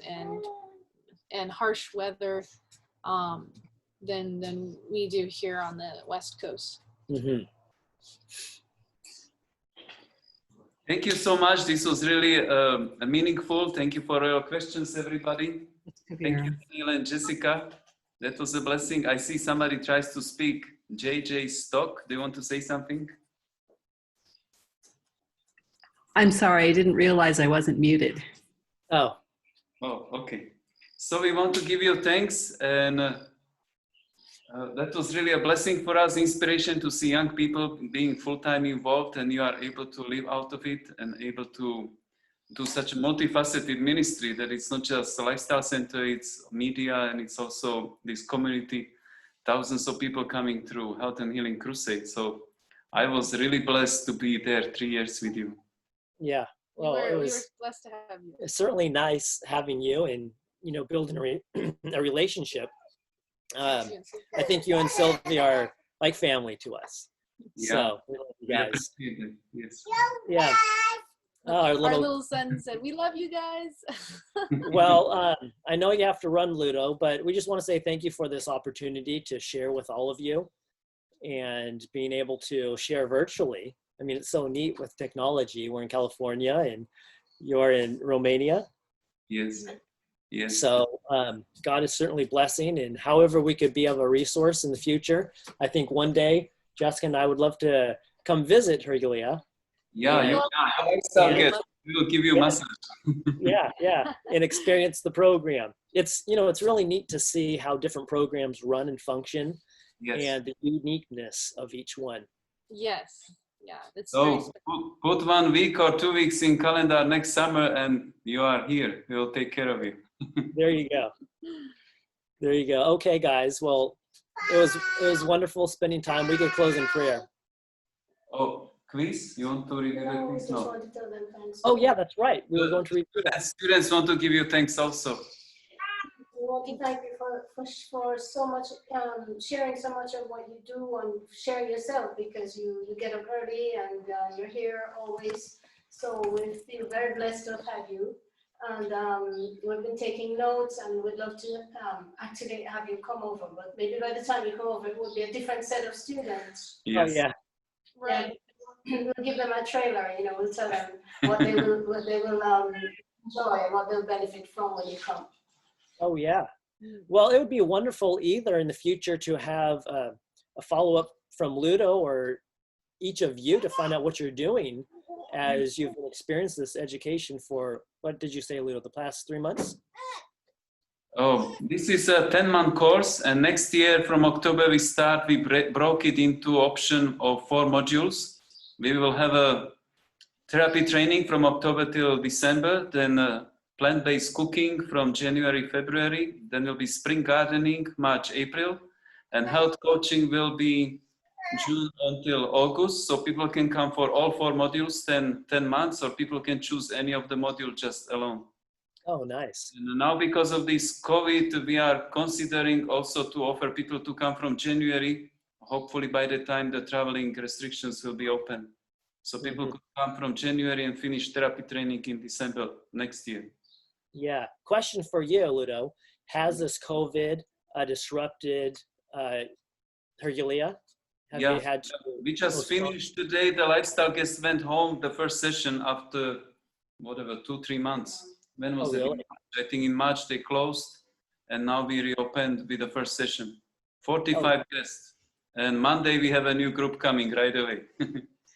and harsh weather than we do here on the West Coast. Mm-hmm. Thank you so much. This was really meaningful. Thank you for all your questions, everybody. Thank you, Neil and Jessica. That was a blessing. I see somebody tries to speak. JJ Stock, do you want to say something? I'm sorry, I didn't realize I wasn't muted. Oh, okay. So we want to give you thanks, and that was really a blessing for us, inspiration to see young people being full-time involved, and you are able to live out of it and able to do such a multifaceted ministry that it's not just a lifestyle center, it's media, and it's also this community, thousands of people coming through Health and Healing Crusade. So I was really blessed to be there 3 years with you. Yeah. Well, we were blessed to have you. It's certainly nice having you and, you know, building a relationship. I think you and Sylvie are like family to us. Yeah. So we love you guys. Yes. Yeah. Our little son said, "We love you guys." Well, I know you have to run, Ludo, but we just want to say thank you for this opportunity to share with all of you and being able to share virtually. I mean, it's so neat with technology. We're in California and you're in Romania. Yes. Yes. So God is certainly blessing, and however we could be of a resource in the future. I think one day Jessica and I would love to come visit Herculia. Yeah, we will give you a massage. yeah, and experience the program. It's, you know, it's really neat to see how different programs run and function, and the uniqueness of each one. Yes. Yeah, it's so put 1 week or 2 weeks in calendar next summer and you are here. We'll take care of you. There you go. There you go. Okay, guys. Well, it was wonderful spending time. We could close in prayer. Oh, quiz? You want to read the quiz? No. Oh, yeah, that's right. We were going to read. Students want to give you thanks also. We want to thank you for so much, sharing so much of what you do and sharing yourself, because you get up early and you're here always. So we feel very blessed to have you. And we've been taking notes, and we'd love to actually have you come over. But maybe by the time you come over, it will be a different set of students. Yes. Oh, yeah. right. We'll give them a trailer. You know, we'll tell them what they will enjoy and what they'll benefit from when you come. Oh, yeah. Well, it would be wonderful either in the future to have a follow-up from Ludo or each of you to find out what you're doing as you've experienced this education for, what did you say, Ludo, the past 3 months? Oh, this is a 10-month course, and next year from October we broke it into option of 4 modules. We will have a therapy training from October till December, then plant-based cooking from January, February, then will be spring gardening, March, April, and health coaching will be June until August. So people can come for all 4 modules, 10 months, or people can choose any of the module just alone. Oh, nice. And now because of this COVID, we are considering also to offer people to come from January, hopefully by the time the traveling restrictions will be open. So people could come from January and finish therapy training in December next year. Yeah. Question for you, Ludo. Has this COVID disrupted Herculia? Have you had to we just postpone? finished today. The lifestyle guests went home the first session after whatever 2-3 months. When was Oh, it? really? I think in March they closed, and now we reopened with the first session. 45 guests, and Monday we have a new group coming right away.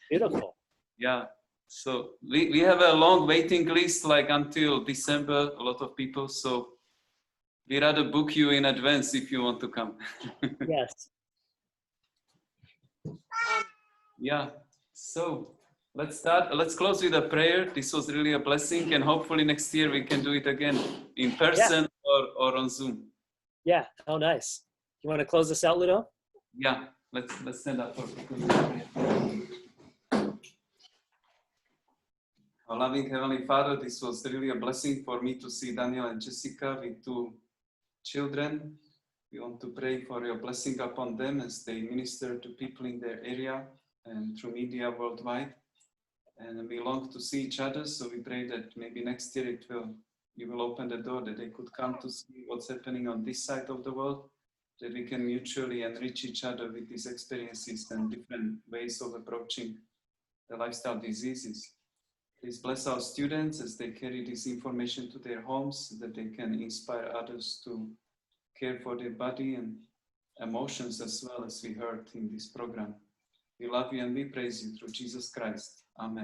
Beautiful. Yeah, so we have a long waiting list, like until December, a lot of people. So we rather book you in advance if you want to come. Yes. Yeah, so let's start. Let's close with a prayer. This was really a blessing, and hopefully next year we can do it again in person or on Zoom. Yeah. Oh, nice. You want to close this out, Ludo? Yeah, let's stand up for prayer. Our loving Heavenly Father, this was really a blessing for me to see Daniel and Jessica with 2 children. We want to pray for your blessing upon them as they minister to people in their area and through media worldwide. And we long to see each other, so we pray that maybe next year you will open the door that they could come to see what's happening on this side of the world, that we can mutually enrich each other with these experiences and different ways of approaching the lifestyle diseases. Please bless our students as they carry this information to their homes, that they can inspire others to care for their body and emotions as well, as we heard in this program. We love you and we praise you through Jesus Christ. Amen.